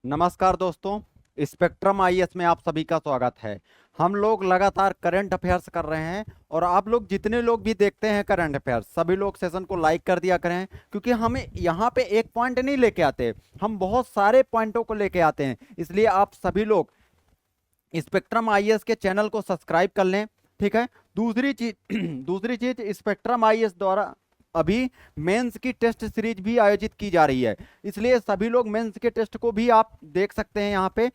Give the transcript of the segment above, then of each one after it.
नमस्कार दोस्तों, spectrum IAS में आप सभी का स्वागत है। हम लोग लगातार करंट अफेयर्स कर रहे हैं और आप लोग जितने लोग भी देखते हैं करंट अफेयर्स, सभी लोग सेशन को लाइक कर दिया करें, क्योंकि हमें यहाँ पे एक पॉइंट नहीं लेके आते, हम बहुत सारे पॉइंटों को लेके आते हैं। इसलिए आप सभी लोग स्पेक्ट्रम आईएएस के चैनल को सब्सक्राइब कर लें, ठीक है। दूसरी चीज दूसरी चीज, स्पेक्ट्रम आईएएस द्वारा अभी मेंस की टेस्ट सीरीज भी आयोजित की जा रही है, इसलिए सभी लोग मेंस के टेस्ट को भी आप देख सकते हैं यहाँ पे।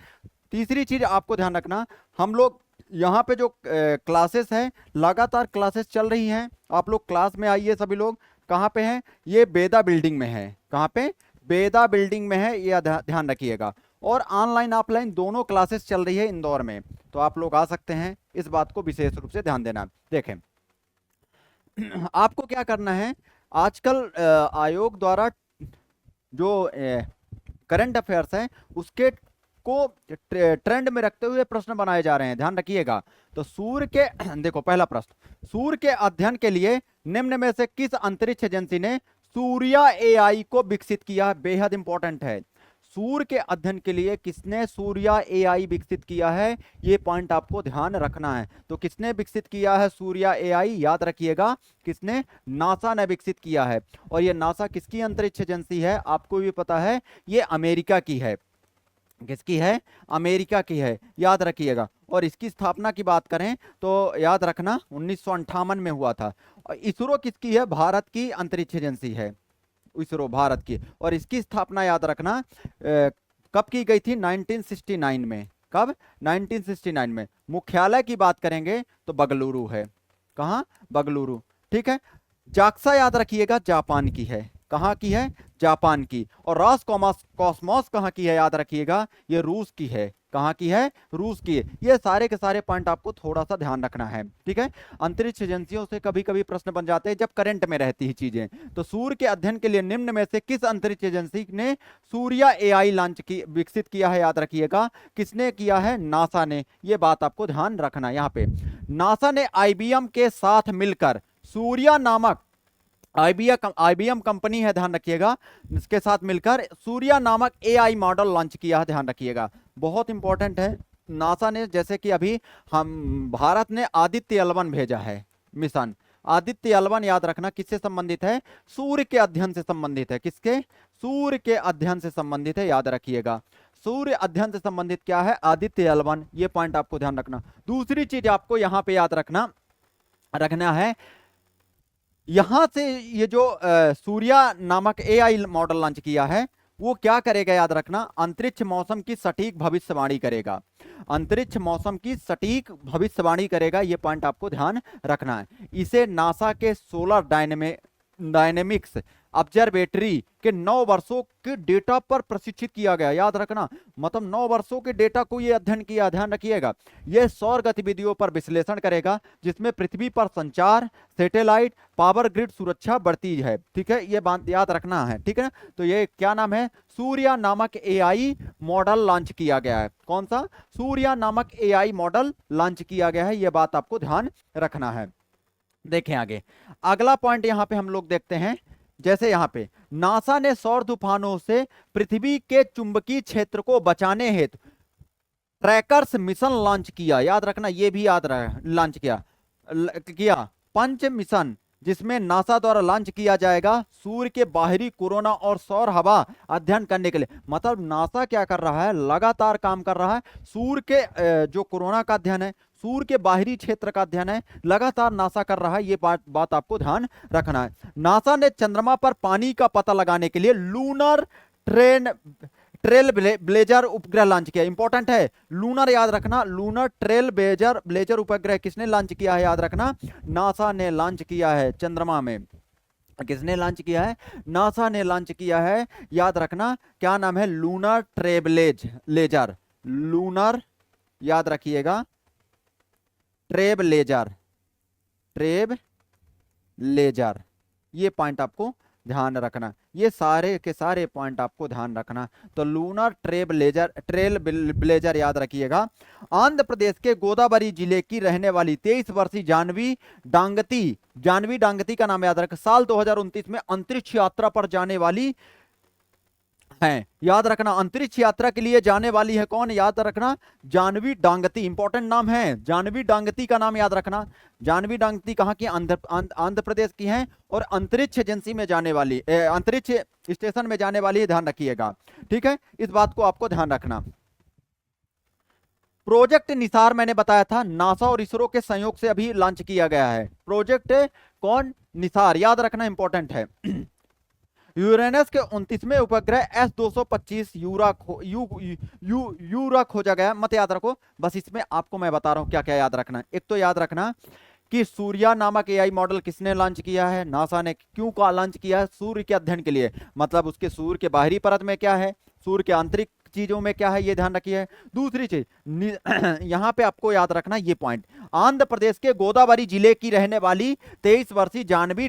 तीसरी चीज आपको ध्यान रखना, हम लोग यहाँ पे जो क्लासेस हैं, लगातार क्लासेस चल रही हैं। आप लोग क्लास में आइए, सभी लोग कहाँ पे हैं, ये बेदा बिल्डिंग में है। कहाँ पे? बेदा बिल्डिंग में है, ये ध्यान रखिएगा। और ऑनलाइन ऑफलाइन दोनों क्लासेस चल रही है इंदौर में, तो आप लोग आ सकते हैं, इस बात को विशेष रूप से ध्यान देना। देखें, आपको क्या करना है, आजकल आयोग द्वारा जो करंट अफेयर्स है उसके को ट्रेंड में रखते हुए प्रश्न बनाए जा रहे हैं, ध्यान रखिएगा। तो सूर्य के देखो, पहला प्रश्न, सूर्य के अध्ययन के लिए निम्न में से किस अंतरिक्ष एजेंसी ने सूर्या एआई को विकसित किया? बेहद इंपॉर्टेंट है। सूर्य के अध्ययन के लिए किसने सूर्या एआई विकसित किया है, ये पॉइंट आपको ध्यान रखना है। तो किसने विकसित किया है सूर्या एआई? याद रखिएगा, किसने? नासा ने विकसित किया है। और ये नासा किसकी अंतरिक्ष एजेंसी है? आपको भी पता है, ये अमेरिका की है। किसकी है? अमेरिका की है, याद रखिएगा। और इसकी स्थापना की बात करें तो याद रखना 1958 में हुआ था। और इसरो किसकी है? भारत की अंतरिक्ष एजेंसी है इसरो, भारत की। और इसकी स्थापना याद रखना कब की गई थी? 1969 में। कब? 1969 में। मुख्यालय की बात करेंगे तो बंगलुरु है। कहाँ? बंगलुरु, ठीक है। जाक्सा याद रखिएगा, जापान की है। कहाँ की है? जापान की। और रॉस कॉस्मोस कहाँ की है? याद रखिएगा, ये रूस की है। कहाँ की है? रूस की है। ये सारे के सारे पॉइंट आपको थोड़ा सा ध्यान रखना है, ठीक है। अंतरिक्ष एजेंसियों से कभी कभी प्रश्न बन जाते हैं जब करंट में रहती ही चीजें। तो सूर्य के अध्ययन के लिए निम्न में से किस अंतरिक्ष एजेंसी ने सूर्या एआई लॉन्च की, विकसित किया है? याद रखिएगा, किसने किया है? नासा ने। ये बात आपको ध्यान रखना है यहाँ पे। नासा ने आईबीएम के साथ मिलकर सूर्या नामक, आईबीएम कंपनी है, ध्यान रखिएगा, इसके साथ मिलकर सूर्या नामक एआई मॉडल लॉन्च किया है, ध्यान रखिएगा, बहुत इंपॉर्टेंट है। नासा ने, जैसे कि अभी हम भारत ने आदित्य एल1 भेजा है मिशन। आदित्य एल1 याद रखना किससे संबंधित है? सूर्य के अध्ययन से संबंधित है। किसके? सूर्य के अध्ययन से संबंधित है, याद रखिएगा। सूर्य अध्ययन से संबंधित क्या है? आदित्य एल1। ये पॉइंट आपको ध्यान रखना। दूसरी चीज आपको यहां पे याद रखना है, यहां से ये जो सूर्या नामक एआई मॉडल लॉन्च किया है, वो क्या करेगा? याद रखना, अंतरिक्ष मौसम की सटीक भविष्यवाणी करेगा। अंतरिक्ष मौसम की सटीक भविष्यवाणी करेगा, ये पॉइंट आपको ध्यान रखना है। इसे नासा के सोलर डायनेमिक्स ऑब्जर्वेटरी के 9 वर्षों के डेटा पर प्रशिक्षित किया गया, याद रखना। मतलब 9 वर्षों के डेटा को ये अध्ययन किया, ध्यान रखिएगा। यह सौर गतिविधियों पर विश्लेषण करेगा, जिसमें पृथ्वी पर संचार, सैटेलाइट, पावर ग्रिड सुरक्षा बढ़ती है, ठीक है। ये बात याद रखना है, ठीक है। तो ये क्या नाम है? सूर्या नामक एआई मॉडल लॉन्च किया गया है। कौन सा? सूर्या नामक एआई मॉडल लॉन्च किया गया है, यह बात आपको ध्यान रखना है। देखें आगे, अगला पॉइंट यहां पे हम लोग देखते हैं। जैसे यहां पे नासा ने सौर तूफानों से पृथ्वी के चुंबकीय क्षेत्र को बचाने हेतु ट्रैकर्स मिशन लॉन्च किया, याद रखना, ये भी याद रहा, लॉन्च किया पंच मिशन, जिसमें नासा द्वारा लॉन्च किया जाएगा सूर्य के बाहरी कोरोना और सौर हवा अध्ययन करने के लिए। मतलब नासा क्या कर रहा है? लगातार काम कर रहा है। सूर्य के जो कोरोना का अध्ययन है, सूर्य के बाहरी क्षेत्र का अध्ययन है, लगातार नासा कर रहा है। ये बात आपको ध्यान रखना है। नासा ने चंद्रमा पर पानी का पता लगाने के लिए लूनर ट्रेल ब्लेजर उपग्रह लॉन्च किया, इंपॉर्टेंट है। लूनर याद रखना, लूनर ट्रेल ब्लेजर उपग्रह किसने लॉन्च किया है? याद रखना, नासा ने लॉन्च किया है चंद्रमा में। किसने लॉन्च किया है? नासा ने लॉन्च किया है, याद रखना। क्या नाम है? लूनर ट्रेबलेजर, लूनर, याद रखिएगा, ट्रेब लेजर। ये पॉइंट आपको ध्यान रखना, ये सारे के सारे पॉइंट आपको ध्यान रखना। तो लूनर ट्रेल ब्लेजर याद रखिएगा। आंध्र प्रदेश के गोदावरी जिले की रहने वाली 23 वर्षीय जानवी डांगती का नाम याद रख, साल 2029 में अंतरिक्ष यात्रा पर जाने वाली हैं, याद रखना। अंतरिक्ष यात्रा के लिए जाने वाली है कौन, याद रखना, जानवी डांगती। इंपॉर्टेंट नाम है, जानवी डांगती का नाम याद रखना। जानवी डांगती कहाँ की, आंध्र प्रदेश की हैं, और अंतरिक्ष एजेंसी में जाने वाली, अंतरिक्ष स्टेशन में जाने वाली है, ध्यान रखिएगा, ठीक है, इस बात को आपको ध्यान रखना। प्रोजेक्ट निसार मैंने बताया था, नासा और इसरो के सहयोग से अभी लॉन्च किया गया है। प्रोजेक्ट कौन, निसार, याद रखना, इंपॉर्टेंट है। यूरेनस के 29वें उपग्रह S-225 यूरा खोजा गया, मत याद रखो, बस इसमें आपको मैं बता रहा हूं क्या क्या याद रखना। एक तो याद रखना कि सूर्या नामक एआई मॉडल किसने लॉन्च किया है, नासा ने। क्यों का लॉन्च किया है, सूर्य के अध्ययन के लिए, मतलब उसके सूर्य के बाहरी परत में क्या है, सूर्य के आंतरिक चीजों में क्या है, ये ध्यान रखिए। दूसरी चीज यहां पे आपको याद रखना ये पॉइंट, आंध्र प्रदेश के गोदावरी जिले की रहने वाली 23 वर्षीय जानवी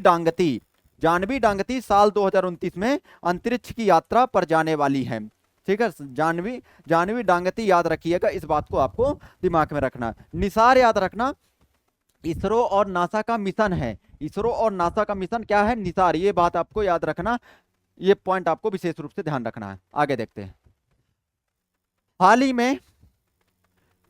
डांगती साल 2029 में अंतरिक्ष की यात्रा पर जाने वाली है, ठीक है। जानवी डांगती याद रखिएगा, इस बात को आपको दिमाग में रखना। निसार याद रखना, इसरो और नासा का मिशन है, इसरो और नासा का मिशन क्या है, निसार, ये बात आपको याद रखना, ये पॉइंट आपको विशेष रूप से ध्यान रखना है। आगे देखते हैं, हाल ही में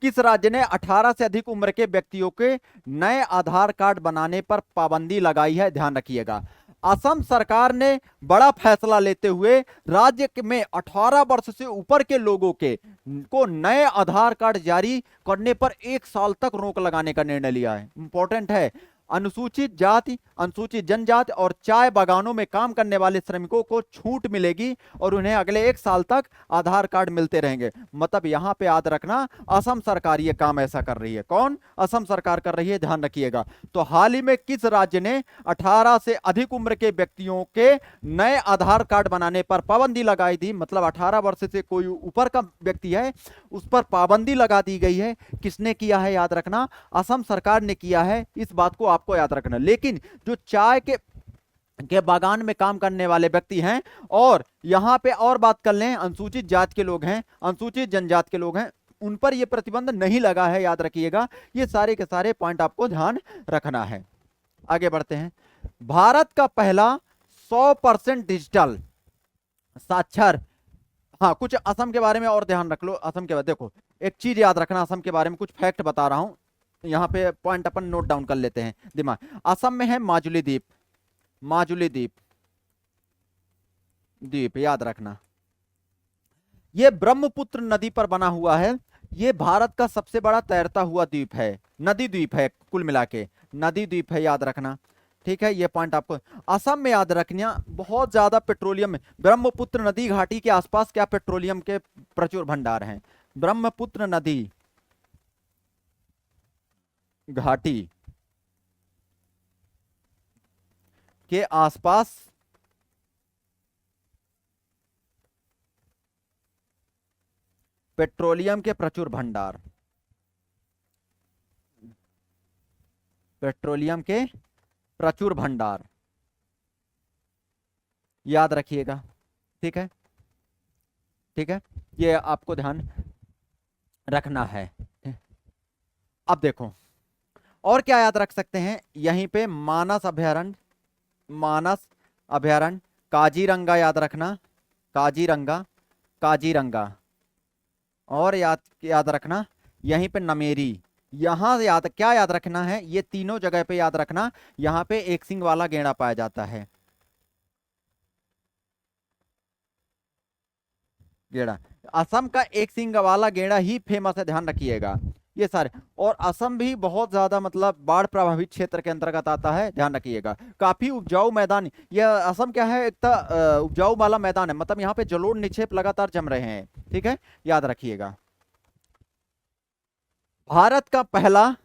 किस राज्य ने 18 से अधिक उम्र के व्यक्तियों के नए आधार कार्ड बनाने पर पाबंदी लगाई है, ध्यान रखिएगा। असम सरकार ने बड़ा फैसला लेते हुए राज्य में 18 वर्ष से ऊपर के लोगों के को नए आधार कार्ड जारी करने पर 1 साल तक रोक लगाने का निर्णय लिया है। इंपॉर्टेंट है, अनुसूचित जाति, अनुसूचित जनजाति और चाय बागानों में काम करने वाले श्रमिकों को छूट मिलेगी और उन्हें अगले 1 साल तक आधार कार्ड मिलते रहेंगे। मतलब यहां पे याद रखना, असम सरकार ये काम ऐसा कर रही है, कौन, असम सरकार कर रही है, ध्यान रखिएगा। तो हाल ही में किस राज्य ने 18 से अधिक उम्र के व्यक्तियों के नए आधार कार्ड बनाने पर पाबंदी लगाई थी, मतलब 18 वर्ष से कोई ऊपर का व्यक्ति है उस पर पाबंदी लगा दी गई है। किसने किया है, याद रखना, असम सरकार ने किया है, इस बात को आपको याद रखना। लेकिन जो चाय के बागान में काम करने वाले व्यक्ति हैं, और यहां पे और बात कर लें, अनुसूचित जाति के लोग हैं, अनुसूचित जनजाति के लोग हैं, उन पर यह प्रतिबंध नहीं लगा है, याद रखिएगा। ये सारे के सारे पॉइंट आपको ध्यान रखना है। आगे बढ़ते हैं, भारत का पहला 100% डिजिटल साक्षर, हाँ कुछ असम के बारे में और ध्यान रख लो। असम के बारे देखो, एक चीज याद रखना, असम के बारे में कुछ फैक्ट बता रहा हूं, यहाँ पे पॉइंट अपन नोट डाउन कर लेते हैं दिमाग। असम में है माजुली द्वीप, माजुली द्वीप याद रखना, ये ब्रह्मपुत्र नदी पर बना हुआ है। ये भारत का सबसे बड़ा तैरता हुआ द्वीप है, नदी द्वीप है, कुल मिला के नदी द्वीप है, याद रखना, ठीक है। ये पॉइंट आपको असम में याद रखना, बहुत ज्यादा पेट्रोलियम, ब्रह्मपुत्र नदी घाटी के आसपास क्या पेट्रोलियम के प्रचुर भंडार हैं, ब्रह्मपुत्र नदी घाटी के आसपास पेट्रोलियम के प्रचुर भंडार, पेट्रोलियम के प्रचुर भंडार, याद रखिएगा, ठीक है, ठीक है, ये आपको ध्यान रखना है। अब देखो और क्या याद रख सकते हैं, यहीं पे मानस अभयारण्य, काजीरंगा याद रखना, काजीरंगा, और याद रखना यहीं पे नमेरी, यहां क्या याद रखना है, ये तीनों जगह पे याद रखना, यहां पे एक सिंग वाला गेंडा पाया जाता है, गेंडा, असम का एक सिंग वाला गेंडा ही फेमस है, ध्यान रखिएगा। ये सारे, और असम भी बहुत ज्यादा मतलब बाढ़ प्रभावित क्षेत्र के अंतर्गत आता है, ध्यान रखिएगा। काफी उपजाऊ मैदान, यह असम क्या है, एक उपजाऊ वाला मैदान है, मतलब यहाँ पे जलोढ़ निक्षेप लगातार जम रहे हैं, ठीक है, याद रखिएगा। भारत का पहला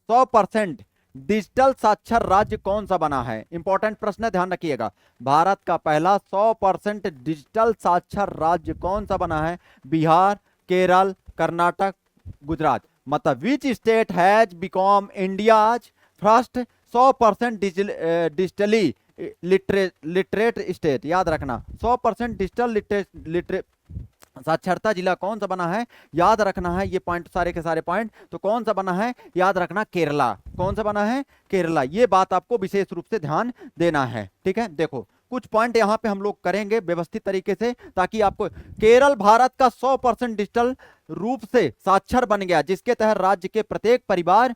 100% डिजिटल साक्षर राज्य कौन सा बना है, इंपॉर्टेंट प्रश्न है, ध्यान रखिएगा। भारत का पहला 100% डिजिटल साक्षर राज्य कौन सा बना है, बिहार, केरल, कर्नाटक, गुजरात। मतलब which state has become India's first 100% digitally literate state, याद रखना, 100% डिजिटल साक्षरता जिला कौन सा बना है, याद रखना है। ये पॉइंट सारे के सारे पॉइंट, तो कौन सा बना है, याद रखना, केरला। कौन सा बना है, केरला। ये बात आपको विशेष रूप से ध्यान देना है, ठीक है। देखो कुछ पॉइंट यहाँ पे हम लोग करेंगे व्यवस्थित तरीके से, ताकि आपको केरल भारत का 100% डिजिटल रूप से साक्षर बन गया, जिसके तहत राज्य के प्रत्येक परिवार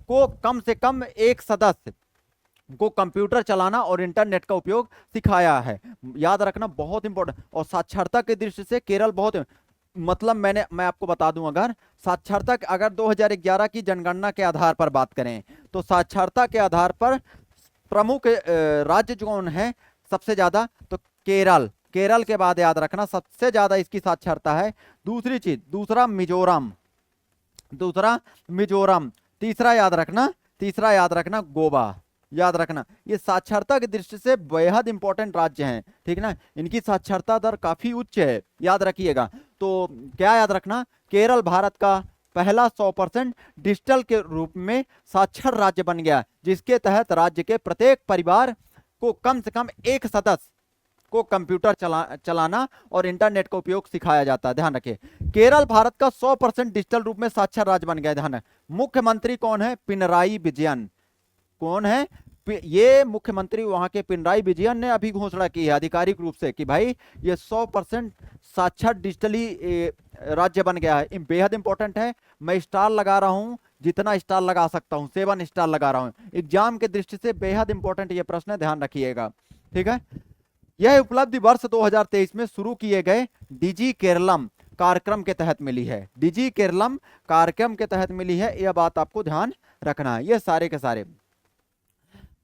को कम से कम एक सदस्य को कंप्यूटर चलाना और इंटरनेट का उपयोग सिखाया है। याद रखना बहुत इंपॉर्टेंट। और साक्षरता की दृष्टि से केरल बहुत, मतलब मैं आपको बता दूं, अगर साक्षरता अगर 2011 की जनगणना के आधार पर बात करें तो साक्षरता के आधार पर प्रमुख राज्य कौन है सबसे ज्यादा, तो केरल। केरल के बाद याद रखना सबसे ज्यादा इसकी साक्षरता है। दूसरी चीज, दूसरा मिजोरम, तीसरा याद रखना गोवा। याद रखना ये साक्षरता की दृष्टि से बेहद इंपॉर्टेंट राज्य हैं, ठीक ना, इनकी साक्षरता दर काफी उच्च है, याद रखिएगा। तो क्या याद रखना, केरल भारत का पहला 100% डिजिटल के रूप में साक्षर राज्य बन गया, जिसके तहत राज्य के प्रत्येक परिवार को कम से कम एक सदस्य को कंप्यूटर चलाना और इंटरनेट का उपयोग सिखाया जाता है। ध्यान रखिए, केरल भारत का 100% डिजिटल रूप में साक्षर राज्य बन गया। ध्यान, मुख्यमंत्री कौन है, पिनराई विजयन। कौन है ये मुख्यमंत्री, वहां के पिनराई विजयन ने अभी घोषणा की है आधिकारिक रूप से कि भाई ये 100% साक्षर डिजिटली राज्य बन गया है। बेहद इंपॉर्टेंट है। मैं स्टार लगा रहा हूं, जितना स्टार लगा सकता हूं, 7 स्टार लगा रहा हूं। एग्जाम के दृष्टि से बेहद इंपॉर्टेंट ये प्रश्न है, ध्यान रखिएगा, ठीक है। यह उपलब्धि वर्ष 2023 में शुरू किए गए डिजी केरलम कार्यक्रम के तहत मिली है। डिजी केरलम कार्यक्रम के तहत मिली है, यह बात आपको ध्यान रखना है। ये सारे के सारे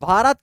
भारत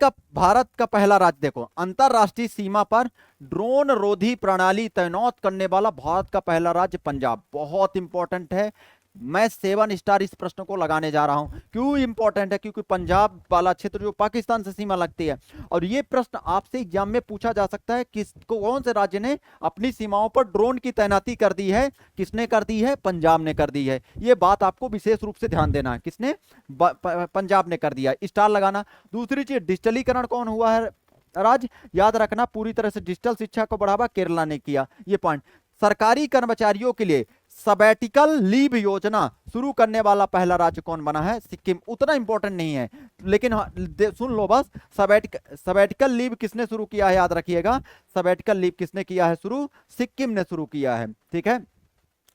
का पहला राज्य, देखो, अंतरराष्ट्रीय सीमा पर ड्रोन रोधी प्रणाली तैनात करने वाला भारत का पहला राज्य पंजाब। बहुत इंपॉर्टेंट है। मैं 7 स्टार इस प्रश्न को लगाने जा रहा हूं। क्यों इंपॉर्टेंट है, क्योंकि पंजाब वाला क्षेत्र जो पाकिस्तान से सीमा लगती है, और ये प्रश्न आपसे एग्जाम में पूछा जा सकता है, कौन से राज्य ने अपनी सीमाओं पर ड्रोन की तैनाती कर दी है। किसने कर दी है, पंजाब ने कर दी है। ये बात आपको विशेष रूप से ध्यान देना है, किसने, पंजाब ने कर दिया, स्टार लगाना। दूसरी चीज, डिजिटलीकरण कौन हुआ है राज्य, याद रखना पूरी तरह से डिजिटल शिक्षा को बढ़ावा केरला ने किया। ये पॉइंट, सरकारी कर्मचारियों के लिए सबैटिकल लीव योजना शुरू करने वाला पहला राज्य कौन बना है, सिक्किम। उतना इंपॉर्टेंट नहीं है, लेकिन सुन लो बस, सबैटिकल लीव किसने शुरू किया है, याद रखिएगा, सबैटिकल लीव किसने किया है शुरू, सिक्किम ने शुरू किया है, ठीक है।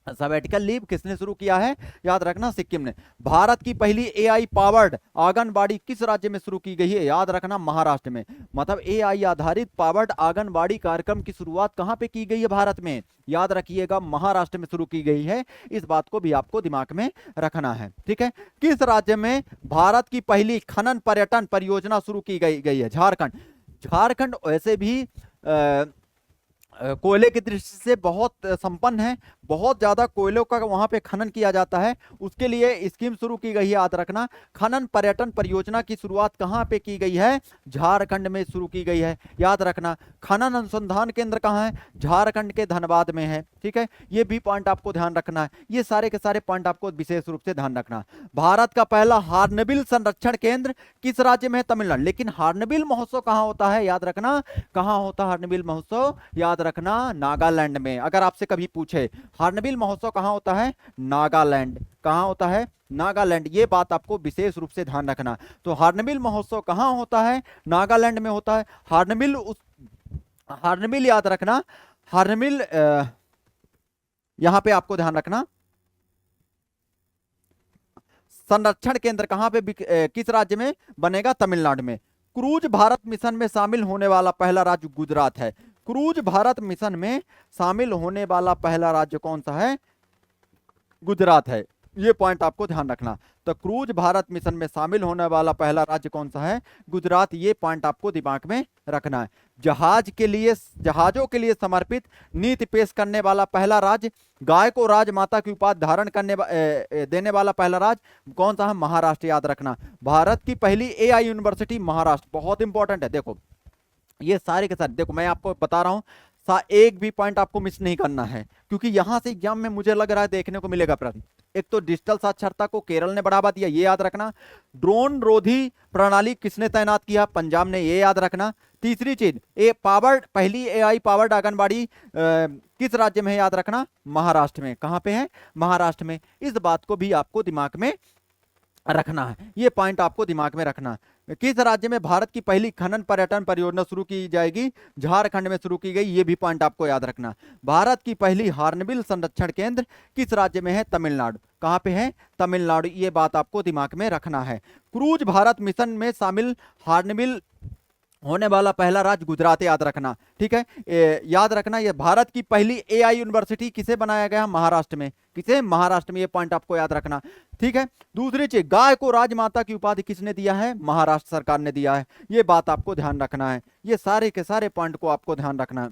सबैटिकल लीव किसने शुरू किया है, याद रखना, सिक्किम ने। भारत की पहली एआई पावर्ड आंगनबाड़ी किस राज्य में शुरू की गई है, याद रखना, महाराष्ट्र में। मतलब एआई आधारित पावर्ड आंगनबाड़ी कार्यक्रम की शुरुआत कहां पे की गई है, भारत में, याद रखिएगा, महाराष्ट्र में शुरू की गई है। इस बात को भी आपको दिमाग में रखना है, ठीक है। किस राज्य में भारत की पहली खनन पर्यटन परियोजना शुरू की गई है, झारखंड वैसे भी कोयले की दृष्टि से बहुत संपन्न है, बहुत ज्यादा कोयलों का वहां पे खनन किया जाता है, उसके लिए स्कीम शुरू की गई है। याद रखना, खनन पर्यटन परियोजना की शुरुआत कहां पे की गई है, झारखंड में शुरू की गई है। याद रखना, खनन अनुसंधान केंद्र कहां है, झारखंड के धनबाद में है, ठीक है। ये भी पॉइंट आपको ध्यान रखना है। ये सारे के सारे पॉइंट आपको विशेष रूप से ध्यान रखना। भारत का पहला हार्नबिल संरक्षण केंद्र किस राज्य में है, तमिलनाडु। लेकिन हार्नबिल महोत्सव कहां होता है, याद रखना, कहां होता है हार्नबिल महोत्सव, याद रखना, नागालैंड में। अगर आपसे कभी पूछे हार्नबिल महोत्सव कहां होता है, नागालैंड। कहां होता है, नागालैंड। ये बात आपको विशेष रूप से ध्यान रखना। तो हार्नबिल महोत्सव कहां होता है, नागालैंड में होता है। हार्नबिल याद रखना, हार्नबिल यहां पे आपको ध्यान रखना, संरक्षण केंद्र कहां पे, किस राज्य में बनेगा, तमिलनाडु में। क्रूज भारत मिशन में शामिल होने वाला पहला राज्य गुजरात है। क्रूज भारत मिशन में शामिल होने वाला पहला राज्य कौन सा है, गुजरात है। ये पॉइंट आपको ध्यान रखना। तो क्रूज भारत मिशन में शामिल होने वाला पहला राज्य कौन सा है, गुजरात। ये पॉइंट आपको दिमाग में रखना है। जहाजों के लिए समर्पित नीति पेश करने वाला पहला राज्य, गाय को राजमाता की उपाधि धारण देने वाला पहला राज्य कौन सा है, महाराष्ट्र। याद रखना, भारत की पहली एआई यूनिवर्सिटी महाराष्ट्र। बहुत इंपॉर्टेंट है। देखो ये सारे के सारे, देखो मैं आपको बता रहा हूं, एक भी पॉइंट आपको मिस नहीं करना है, क्योंकि यहां से एग्जाम में मुझे लग रहा है देखने को मिलेगा प्रश्न। एक तो डिजिटल साक्षरता को केरल ने बढ़ावा दिया, ये याद रखना। ड्रोन रोधी प्रणाली किसने तैनात किया, पंजाब ने, ये याद रखना। तीसरी चीज, पहली एआई पावर्ड आंगनबाड़ी किस राज्य में है, याद रखना, महाराष्ट्र में। कहां पे है, महाराष्ट्र में। इस बात को भी आपको दिमाग में रखना है। ये पॉइंट आपको दिमाग में रखना है। किस राज्य में भारत की पहली खनन पर्यटन परियोजना शुरू की जाएगी? झारखंड में शुरू की गई। ये भी पॉइंट आपको याद रखना। भारत की पहली हॉर्नबिल संरक्षण केंद्र किस राज्य में है? तमिलनाडु। कहां पे है? तमिलनाडु। ये बात आपको दिमाग में रखना है। क्रूज भारत मिशन में शामिल हॉर्नबिल होने वाला पहला राज्य गुजरात, याद रखना। ठीक है, याद रखना। ये भारत की पहली एआई यूनिवर्सिटी किसे बनाया गया? महाराष्ट्र में। किसे? महाराष्ट्र में। ये पॉइंट आपको याद रखना। ठीक है, दूसरी चीज, गाय को राजमाता की उपाधि किसने दिया है? महाराष्ट्र सरकार ने दिया है। ये बात आपको ध्यान रखना है। ये सारे के सारे पॉइंट को आपको ध्यान रखना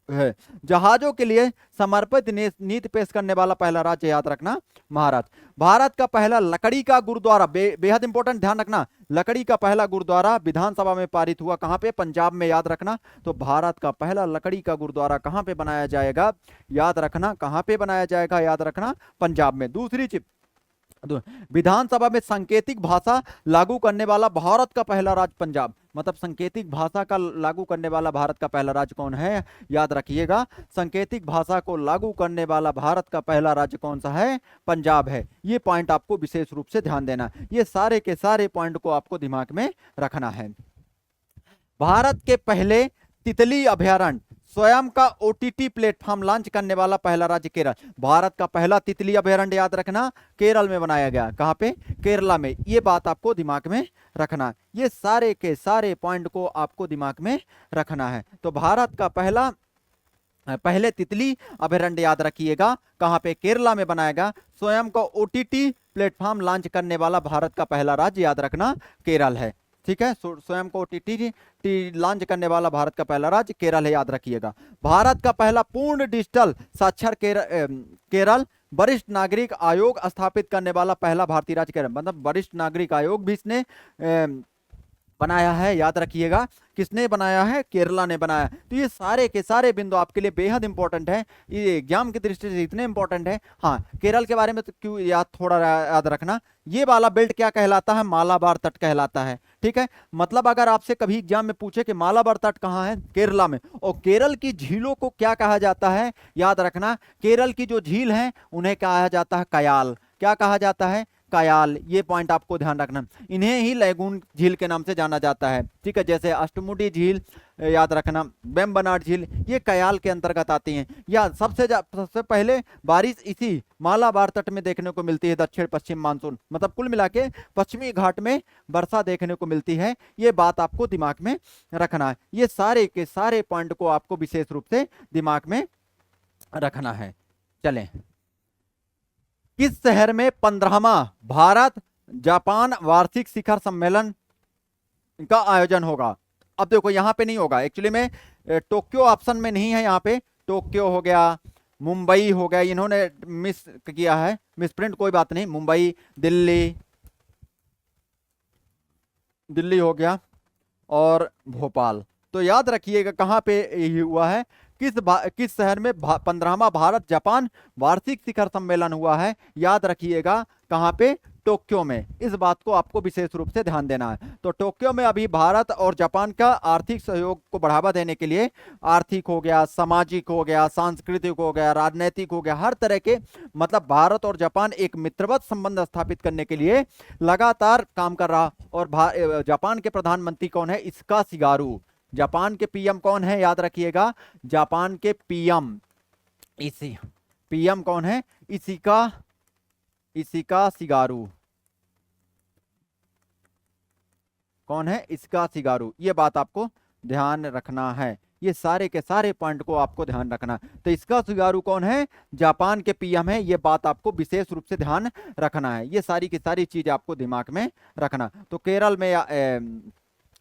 है। जहाजों के लिए समर्पित नीति पेश करने वाला पहला राज्य, याद रखना, महाराष्ट्र। भारत का पहला लकड़ी का गुरुद्वारा, बेहद इंपॉर्टेंट, ध्यान रखना। लकड़ी का पहला गुरुद्वारा विधानसभा में पारित हुआ कहां पे? पंजाब में, याद रखना। तो भारत का पहला लकड़ी का गुरुद्वारा कहां पे बनाया जाएगा? याद रखना, कहां पे बनाया जाएगा? याद रखना, पंजाब में। दूसरी चीज, विधानसभा में सांकेतिक भाषा लागू करने वाला भारत का पहला राज्य पंजाब। मतलब सांकेतिक भाषा का लागू करने वाला भारत का पहला राज्य कौन है? याद रखिएगा, सांकेतिक भाषा को लागू करने वाला भारत का पहला राज्य कौन सा है? पंजाब है। ये पॉइंट आपको विशेष रूप से ध्यान देना। ये सारे के सारे पॉइंट को आपको दिमाग में रखना है। भारत के पहले तितली अभयारण्य स्वयं का ओटीटी प्लेटफॉर्म लॉन्च करने वाला पहला राज्य केरल। भारत का पहला तितली अभयारण्य, याद रखना, केरल में बनाया गया। कहां पे? केरला में। ये बात आपको दिमाग में रखना। ये सारे के सारे पॉइंट को आपको दिमाग में रखना है। तो भारत का पहले तितली अभयारण्य, याद रखिएगा, कहां पे? केरला में बनाया गया। स्वयं का ओटीटी प्लेटफॉर्म लॉन्च करने वाला भारत का पहला राज्य, याद रखना, केरल है। ठीक है, स्वयं को टी लॉन्च करने वाला भारत का पहला राज्य केरल है, याद रखिएगा। भारत का पहला पूर्ण डिजिटल साक्षर केरल। वरिष्ठ नागरिक आयोग स्थापित करने वाला पहला भारतीय राज्य केरल। मतलब वरिष्ठ नागरिक आयोग भी इसने बनाया है, याद रखिएगा। किसने बनाया है? केरला ने बनाया। तो ये सारे के सारे बिंदु आपके लिए बेहद इंपॉर्टेंट है। ये एग्जाम की दृष्टि से इतने इंपॉर्टेंट है। हाँ, केरल के बारे में तो क्यों थोड़ा याद रखना। ये वाला बेल्ट क्या कहलाता है? मालाबार तट कहलाता है। ठीक है, मतलब अगर आपसे कभी एग्जाम में पूछे कि मालाबार तट कहाँ है? केरला में। और केरल की झीलों को क्या कहा जाता है? याद रखना, केरल की जो झील है उन्हें कहा जाता है कयाल। क्या कहा जाता है? कयाल। ये पॉइंट आपको ध्यान रखना। इन्हें ही लैगून झील के नाम से जाना जाता है। ठीक है, जैसे अष्टमुडी झील, याद रखना, वेम्बनाड झील, ये कयाल के अंतर्गत आती हैं। या सबसे पहले बारिश इसी मालाबार तट में देखने को मिलती है। दक्षिण पश्चिम मानसून, मतलब कुल मिला के पश्चिमी घाट में वर्षा देखने को मिलती है। ये बात आपको दिमाग में रखना है। ये सारे के सारे पॉइंट को आपको विशेष रूप से दिमाग में रखना है। चलें, किस शहर में 15वां भारत जापान वार्षिक शिखर सम्मेलन का आयोजन होगा? अब देखो, यहां पे नहीं होगा एक्चुअली में, टोक्यो ऑप्शन में नहीं है। यहाँ पे टोक्यो हो गया, मुंबई हो गया, इन्होंने मिस किया है, मिस प्रिंट, कोई बात नहीं। मुंबई, दिल्ली हो गया और भोपाल। तो याद रखिएगा कहां पे ये हुआ है, किस शहर में 15वां भारत जापान वार्षिक शिखर सम्मेलन हुआ है? याद रखिएगा, कहां पे? टोक्यो में। इस बात को आपको विशेष रूप से ध्यान देना है। तो टोक्यो में अभी भारत और जापान का आर्थिक सहयोग को बढ़ावा देने के लिए, आर्थिक हो गया, सामाजिक हो गया, सांस्कृतिक हो गया, राजनीतिक हो गया, हर तरह के, मतलब भारत और जापान एक मित्रवत संबंध स्थापित करने के लिए लगातार काम कर रहा। और जापान के प्रधानमंत्री कौन है? इस्का सिगारू। जापान के पीएम कौन है? याद रखिएगा, जापान के पीएम कौन है? इशिका सिगारू। कौन है? इशिका सिगारू। ये बात आपको ध्यान रखना है। ये सारे के सारे पॉइंट को आपको ध्यान रखना। तो इशिका सिगारू कौन है? जापान के पीएम है। ये बात आपको विशेष रूप से ध्यान रखना है। ये सारी की सारी चीज आपको दिमाग में रखना। तो केरल में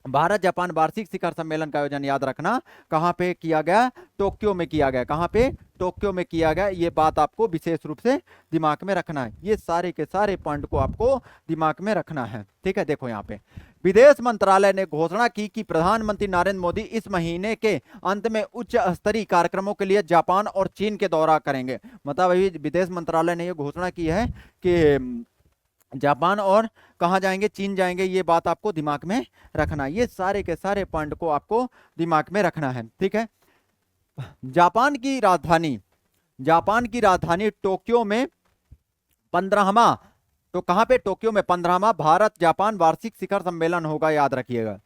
भारत जापान वार्षिक शिखर सम्मेलन का आयोजन, याद रखना, कहां पे किया गया? टोक्यो में किया गया। कहां पे? टोक्यो में किया गया। ये बात आपको विशेष रूप से दिमाग में रखना है। ये सारे के सारे पॉइंट को आपको दिमाग में रखना है। ठीक है, देखो यहाँ पे विदेश मंत्रालय ने घोषणा की कि प्रधानमंत्री नरेंद्र मोदी इस महीने के अंत में उच्च स्तरीय कार्यक्रमों के लिए जापान और चीन के दौरा करेंगे। मतलब अभी विदेश मंत्रालय ने यह घोषणा की है कि जापान और कहां जाएंगे? चीन जाएंगे। ये बात आपको दिमाग में रखना। ये सारे के सारे पॉइंट को आपको दिमाग में रखना है। ठीक है, जापान की राजधानी टोक्यो में 15वां तो कहां पे? टोक्यो में 15वां भारत जापान वार्षिक शिखर सम्मेलन होगा, याद रखिएगा।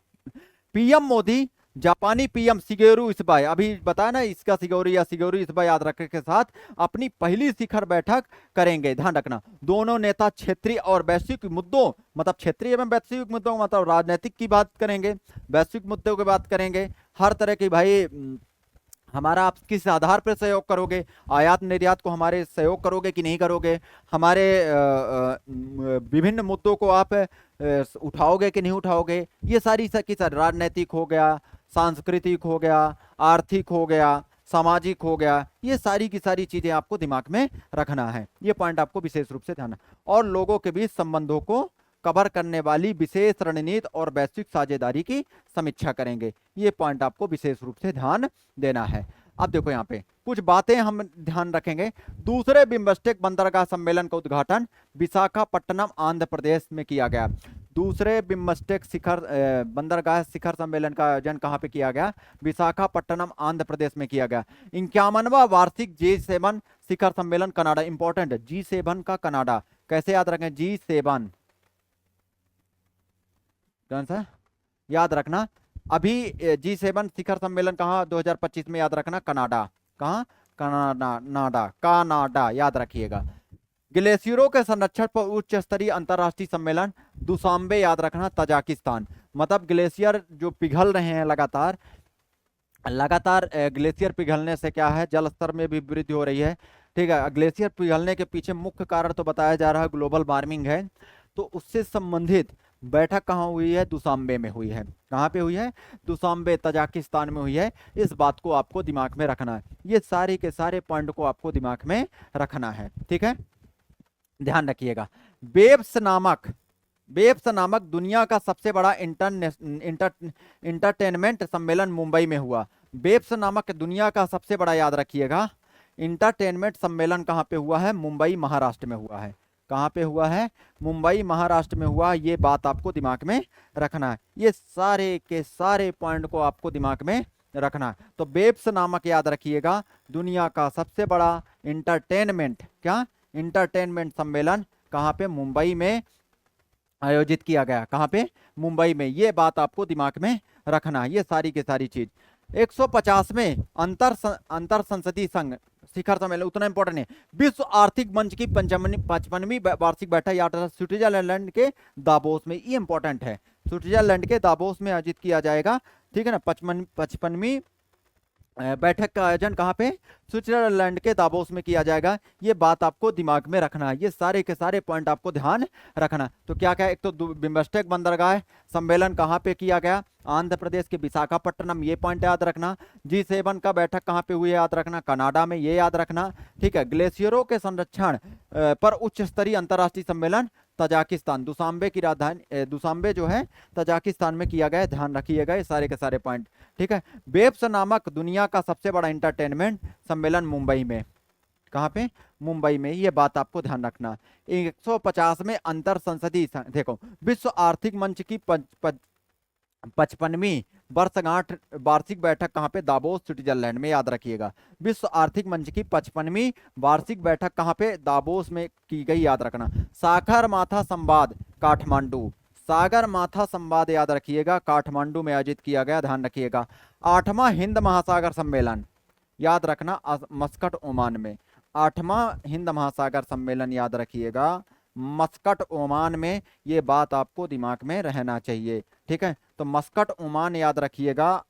पीएम मोदी जापानी पीएम शिगेरू इस्बाई, अभी बताया ना इसका शिगोरी या शिगेरू इस्बाई याद रखने के साथ अपनी पहली शिखर बैठक करेंगे, ध्यान रखना। दोनों नेता क्षेत्रीय और वैश्विक मुद्दों, मतलब क्षेत्रीय एवं वैश्विक मुद्दों, मतलब राजनीतिक की बात करेंगे, वैश्विक मुद्दों की बात करेंगे, हर तरह की भाई हमारा आप किस आधार पर सहयोग करोगे, आयात निर्यात को हमारे सहयोग करोगे कि नहीं करोगे, हमारे विभिन्न मुद्दों को आप उठाओगे कि नहीं उठाओगे, ये सारी की सारी, राजनीतिक हो गया, सांस्कृतिक हो गया, आर्थिक हो गया, सामाजिक हो गया, ये सारी की सारी चीजें आपको दिमाग में रखना है। ये पॉइंट आपको विशेष रूप से ध्यान, और लोगों के बीच संबंधों को कवर करने वाली विशेष रणनीति और वैश्विक साझेदारी की समीक्षा करेंगे। ये पॉइंट आपको विशेष रूप से ध्यान देना है। अब देखो यहाँ पे कुछ बातें हम ध्यान रखेंगे। दूसरे बिम्स्टेक बंदरगाह सम्मेलन का उद्घाटन विशाखापट्टनम आंध्र प्रदेश में किया गया। दूसरे बिम्स्टेक शिखर बंदरगाह शिखर सम्मेलन का आयोजन कहाँ पे किया गया? विशाखापट्टनम आंध्र प्रदेश में किया गया। 51वां वार्षिक G7 शिखर सम्मेलन कनाडा, इंपॉर्टेंट है G7 का कनाडा, कैसे याद रखें? G7 कौन सा याद रखना। अभी G7 शिखर सम्मेलन कहाँ? 2025 में, याद रखना कनाडा, कहाँ? कनाडा याद रखिएगा। ग्लेशियरों के संरक्षण पर उच्च स्तरीय अंतरराष्ट्रीय सम्मेलन दुशांबे, याद रखना तजाकिस्तान। मतलब ग्लेशियर जो पिघल रहे हैं लगातार ग्लेशियर पिघलने से क्या है? जल स्तर में भी वृद्धि हो रही है, ठीक है। ग्लेशियर पिघलने के पीछे मुख्य कारण तो बताया जा रहा है ग्लोबल वार्मिंग है। तो उससे संबंधित बैठक कहाँ हुई है? दुशांबे में हुई है। कहाँ पे हुई है? दुशांबे तजाकिस्तान में हुई है। इस बात को आपको दिमाग में रखना है, ये सारे के सारे पॉइंट को आपको दिमाग में रखना है, ठीक है, ध्यान रखिएगा। बेब्स नामक दुनिया का सबसे बड़ा इंटरटेनमेंट सम्मेलन मुंबई में हुआ। बेब्स नामक दुनिया का सबसे बड़ा, याद रखिएगा, इंटरटेनमेंट सम्मेलन कहाँ पे हुआ है? मुंबई महाराष्ट्र में हुआ है। कहाँ पे हुआ है? मुंबई महाराष्ट्र में हुआ। ये बात आपको दिमाग में रखना है, ये सारे के सारे पॉइंट को आपको दिमाग में रखना है। तो बेब्स नामक, याद रखिएगा, दुनिया का सबसे बड़ा इंटरटेनमेंट, क्या? इंटरटेनमेंट सम्मेलन कहाँ पे? मुंबई में आयोजित किया गया। कहाँ पे? मुंबई में। ये बात आपको दिमाग में रखना है, ये सारी की सारी चीज। 150वें अंतर संसदीय संघ शिखर सम्मेलन, उतना इंपॉर्टेंट है। विश्व आर्थिक मंच की 55वीं वार्षिक बैठक, याद रखना स्विट्जरलैंड के दावोस में, ये इंपॉर्टेंट है, स्विट्जरलैंड के दावोस में आयोजित किया जाएगा, ठीक है ना। 55वीं बैठक का आयोजन कहाँ पे? स्विट्जरलैंड के दावोस में किया जाएगा। ये बात आपको दिमाग में रखना है, ये सारे के सारे पॉइंट आपको ध्यान रखना। तो क्या क्या? एक तो बिम्स्टेक बंदरगाह सम्मेलन कहाँ पे किया गया? आंध्र प्रदेश के विशाखापट्टनम, ये पॉइंट याद रखना। G7 का बैठक कहाँ पे हुई है? याद रखना कनाडा में, ये याद रखना, ठीक है। ग्लेशियरों के संरक्षण पर उच्च स्तरीय अंतरराष्ट्रीय सम्मेलन तजाकिस्तान, दुशांबे की राजधानी, दुशांबे जो है तजाकिस्तान में किया गया, ध्यान रखिएगा ये सारे के सारे पॉइंट, ठीक है। बेब्स नामक दुनिया का सबसे बड़ा इंटरटेनमेंट सम्मेलन मुंबई में, कहाँ पे? मुंबई में, ये बात आपको ध्यान रखना। 150वें अंतर संसदीय, देखो, विश्व आर्थिक मंच की 55वीं वर्षगांठ वार्षिक बैठक कहाँ पे? दावोस स्विट्जरलैंड में, याद रखिएगा। विश्व आर्थिक मंच की 55वीं वार्षिक बैठक कहाँ पे? दावोस में की गई, याद रखना। सागरमाथा संवाद काठमांडू, सागरमाथा संवाद याद रखिएगा, काठमांडू में आयोजित किया गया, ध्यान रखिएगा। 8वां हिंद महासागर सम्मेलन, याद रखना मस्कट ओमान में। 8वां हिंद महासागर सम्मेलन, याद रखिएगा, मस्कट ओमान में। ये बात आपको दिमाग में रहना चाहिए, ठीक है। तो मस्कट ओमान, याद रखिएगा,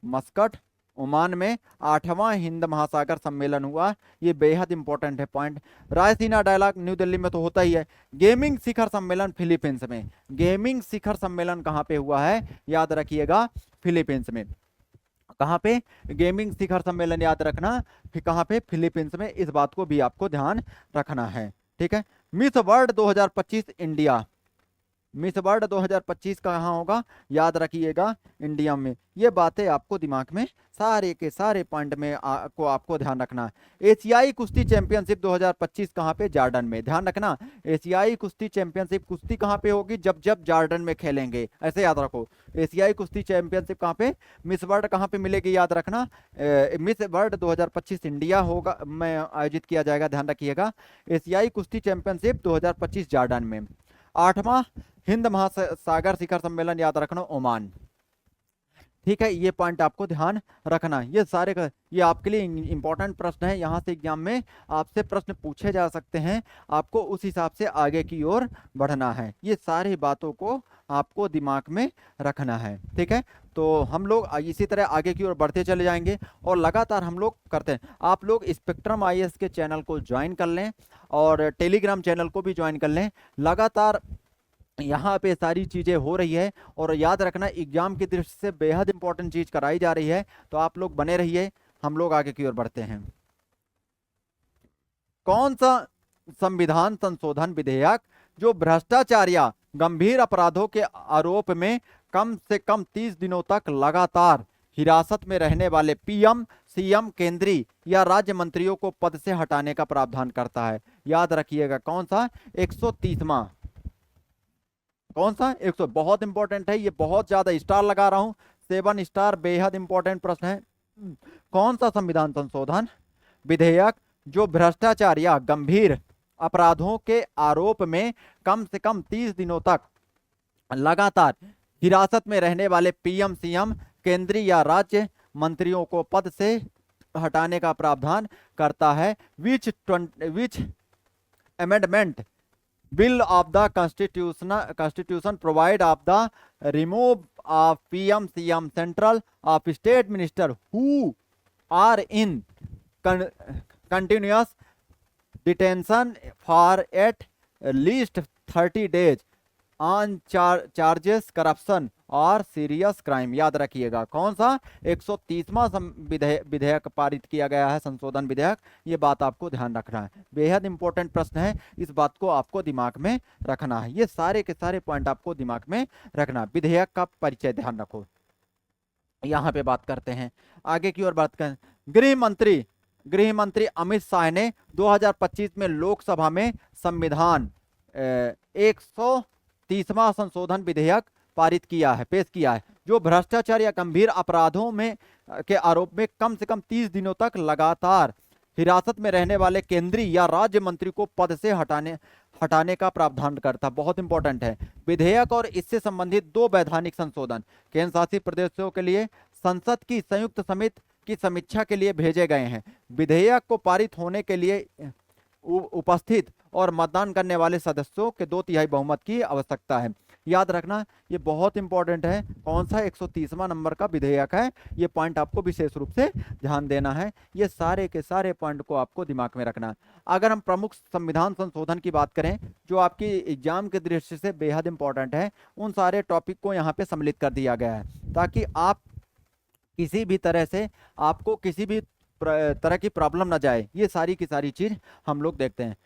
मस्कट ओमान में 8वां हिंद महासागर सम्मेलन हुआ। ये बेहद इंपॉर्टेंट है point. Raisina dialogue new Delhi में तो होता ही है। गेमिंग शिखर सम्मेलन फिलीपींस में, गेमिंग शिखर सम्मेलन कहाँ पे हुआ है? याद रखिएगा, फिलीपींस में। कहाँ पे? गेमिंग शिखर सम्मेलन, याद रखना, फिर कहाँ पे? फिलीपींस में। इस बात को भी आपको ध्यान रखना है, ठीक है। Miss world 2025 India, miss world 2025 कहाँ होगा, याद रखिएगा इंडिया में। ये बातें आपको दिमाग में सारे के सारे पॉइंट में आपको ध्यान रखना है। एशियाई कुश्ती चैंपियनशिप 2025 कहाँ पे, जॉर्डन में, ध्यान रखना। एशियाई कुश्ती चैंपियनशिप कुश्ती कहाँ पे होगी, जब जब जॉर्डन में खेलेंगे, ऐसे याद रखो। एशियाई कुश्ती चैंपियनशिप कहाँ पे, मिस वर्ल्ड कहाँ पे मिलेगी, याद रखना। मिस वर्ल्ड 2025 इंडिया होगा में आयोजित किया जाएगा, ध्यान रखिएगा। एशियाई कुश्ती चैंपियनशिप 2025 जॉर्डन में। 8वां हिंद महासागर शिखर सम्मेलन, याद रखना, ओमान। ठीक है, ये पॉइंट आपको ध्यान रखना। ये सारे ये आपके लिए इंपॉर्टेंट प्रश्न है, यहाँ से एग्जाम में आपसे प्रश्न पूछे जा सकते हैं, आपको उस हिसाब से आगे की ओर बढ़ना है। ये सारी बातों को आपको दिमाग में रखना है, ठीक है। तो हम लोग इसी तरह आगे की ओर बढ़ते चले जाएंगे और लगातार हम लोग करते हैं। आप लोग स्पेक्ट्रम आईएएस के चैनल को ज्वाइन कर लें और टेलीग्राम चैनल को भी ज्वाइन कर लें। लगातार यहाँ पे सारी चीजें हो रही है और याद रखना एग्जाम की दृष्टि से बेहद इंपॉर्टेंट चीज कराई जा रही है। तो आप लोग बने रहिए, हम लोग आगे की ओर बढ़ते हैं। कौन सा संविधान संशोधन विधेयक जो भ्रष्टाचार या गंभीर अपराधों के आरोप में कम से कम 30 दिनों तक लगातार हिरासत में रहने वाले पीएम, सीएम, केंद्रीय या राज्य मंत्रियों को पद से हटाने का प्रावधान करता है, याद रखिएगा कौन सा, 130वां। कौन सा, 100, बहुत इंपॉर्टेंट है ये, बहुत ज्यादा स्टार लगा रहा हूं, 7 स्टार, बेहद इंपॉर्टेंट प्रश्न है। कौन सा संविधान संशोधन विधेयक जो भ्रष्टाचार या गंभीर अपराधों के आरोप में कम से कम 30 दिनों तक लगातार हिरासत में रहने वाले पीएम, सीएम, केंद्रीय या राज्य मंत्रियों को पद से हटाने का प्रावधान करता है। Which amendment bill of the constitution provide of the remove of PM, CM, central of state minister who are in continuous detention for at least 30 days on charges corruption और सीरियस क्राइम, याद रखिएगा कौन सा, 130वां विधेयक पारित किया गया है, संशोधन विधेयक। ये बात आपको ध्यान रखना है, बेहद इंपॉर्टेंट प्रश्न है, इस बात को आपको दिमाग में रखना है। ये सारे के सारे पॉइंट आपको दिमाग में रखना। विधेयक का परिचय ध्यान रखो। यहाँ पे बात करते हैं, आगे की ओर बात करें। गृह मंत्री अमित शाह ने 2025 में लोकसभा में संविधान 130वां संशोधन विधेयक पारित किया है, पेश किया है, जो भ्रष्टाचार या गंभीर अपराधों में के आरोप में कम से कम 30 दिनों तक लगातार हिरासत में रहने वाले केंद्रीय या राज्य मंत्री को पद से हटाने का प्रावधान करता। बहुत इंपॉर्टेंट है विधेयक और इससे संबंधित 2 वैधानिक संशोधन केंद्र शासित प्रदेशों के लिए संसद की संयुक्त समिति की समीक्षा के लिए भेजे गए हैं। विधेयक को पारित होने के लिए उपस्थित और मतदान करने वाले सदस्यों के 2/3 बहुमत की आवश्यकता है। याद रखना ये बहुत इंपॉर्टेंट है, कौन सा 130वां नंबर का विधेयक है, ये पॉइंट आपको विशेष रूप से ध्यान देना है। ये सारे के सारे पॉइंट को आपको दिमाग में रखना है। अगर हम प्रमुख संविधान संशोधन की बात करें जो आपकी एग्जाम की दृष्टि से बेहद इंपॉर्टेंट है, उन सारे टॉपिक को यहाँ पे सम्मिलित कर दिया गया है ताकि आप किसी भी तरह से आपको किसी भी तरह की प्रॉब्लम ना जाए। ये सारी की सारी चीज हम लोग देखते हैं।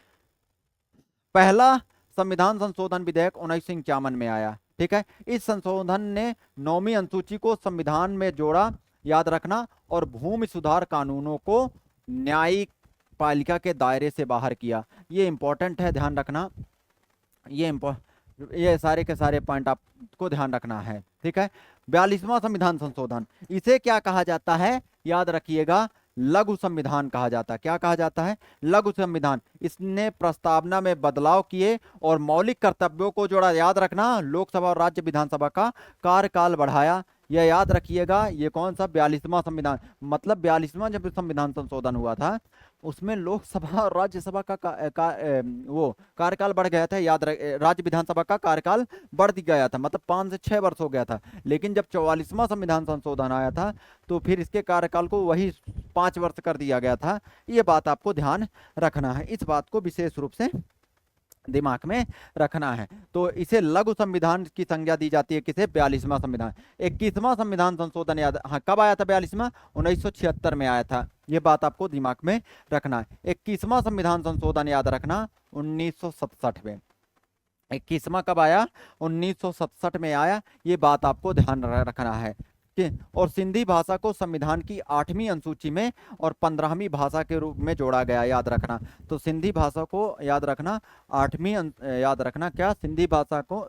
पहला संविधान संशोधन विधेयक 1951 में आया, ठीक है। इस संशोधन ने 9वीं अनुसूची को संविधान में जोड़ा, याद रखना, और भूमि सुधार कानूनों को न्यायिक पालिका के दायरे से बाहर किया। ये इंपॉर्टेंट है, ध्यान रखना। ये सारे के सारे पॉइंट आपको ध्यान रखना है, ठीक है। 42वां संविधान संशोधन, इसे क्या कहा जाता है, याद रखिएगा, लघु संविधान कहा जाता है। क्या कहा जाता है, लघु संविधान। इसने प्रस्तावना में बदलाव किए और मौलिक कर्तव्यों को जोड़ा, याद रखना, लोकसभा और राज्य विधानसभा का कार्यकाल बढ़ाया। यह याद रखिएगा। ये कौन सा, 42वां संविधान, मतलब 42वां जब संविधान संशोधन हुआ था उसमें लोकसभा और राज्यसभा वो कार्यकाल बढ़ गया था, याद रख, राज्य विधानसभा का कार्यकाल बढ़ गया था, मतलब 5 से 6 वर्ष हो गया था। लेकिन जब 44वां संविधान संशोधन आया था तो फिर इसके कार्यकाल को वही 5 वर्ष कर दिया गया था। ये बात आपको ध्यान रखना है, इस बात को विशेष रूप से दिमाग में रखना है। तो इसे लघु संविधान की संज्ञा दी जाती है, किसे, 42वां संविधान। 21वां संविधान संशोधन याद, हाँ, कब आया था 42वां, 1976 में आया था। ये बात आपको दिमाग में रखना है। 21वां संविधान संशोधन याद रखना 1967 में। 21वां कब आया? 1967 में आया। ये बात आपको ध्यान रखना है कि और सिंधी भाषा को संविधान की 8वीं अनुसूची में और 15वीं भाषा के रूप में जोड़ा गया, याद रखना। तो सिंधी भाषा को याद रखना, याद रखना क्या, सिंधी भाषा को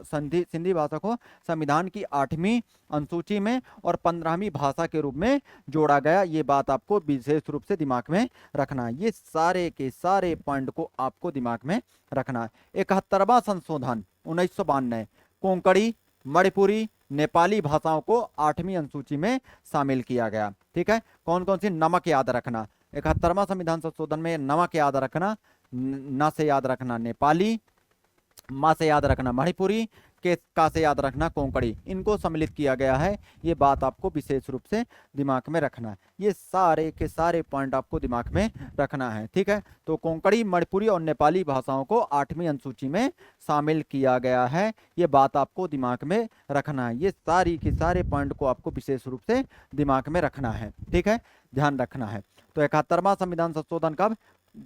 संविधान की 8वीं अनुसूची में और 15वीं भाषा के रूप में जोड़ा गया। ये बात आपको विशेष रूप से दिमाग में रखना। ये सारे के सारे पॉइंट को आपको दिमाग में रखना है। 71वां संशोधन 1992 कोंकणी, मणिपुरी, नेपाली भाषाओं को 8वीं अनुसूची में शामिल किया गया। ठीक है, कौन कौन सी? नमक याद रखना, 71वां संविधान संशोधन में नमक याद रखना, न से याद रखना नेपाली, माँ से याद रखना मणिपुरी, के का से याद रखना कोंकणी, इनको सम्मिलित किया गया है। ये बात आपको विशेष रूप से दिमाग में रखना है। ये सारे के सारे पॉइंट आपको दिमाग में रखना है। ठीक है, तो कोंकणी, मणिपुरी और नेपाली भाषाओं को 8वीं अनुसूची में शामिल किया गया है। ये बात आपको दिमाग में रखना है। ये सारी के सारे पॉइंट को आपको विशेष रूप से दिमाग में रखना है। ठीक है, ध्यान रखना है। तो 71वां संविधान संशोधन कब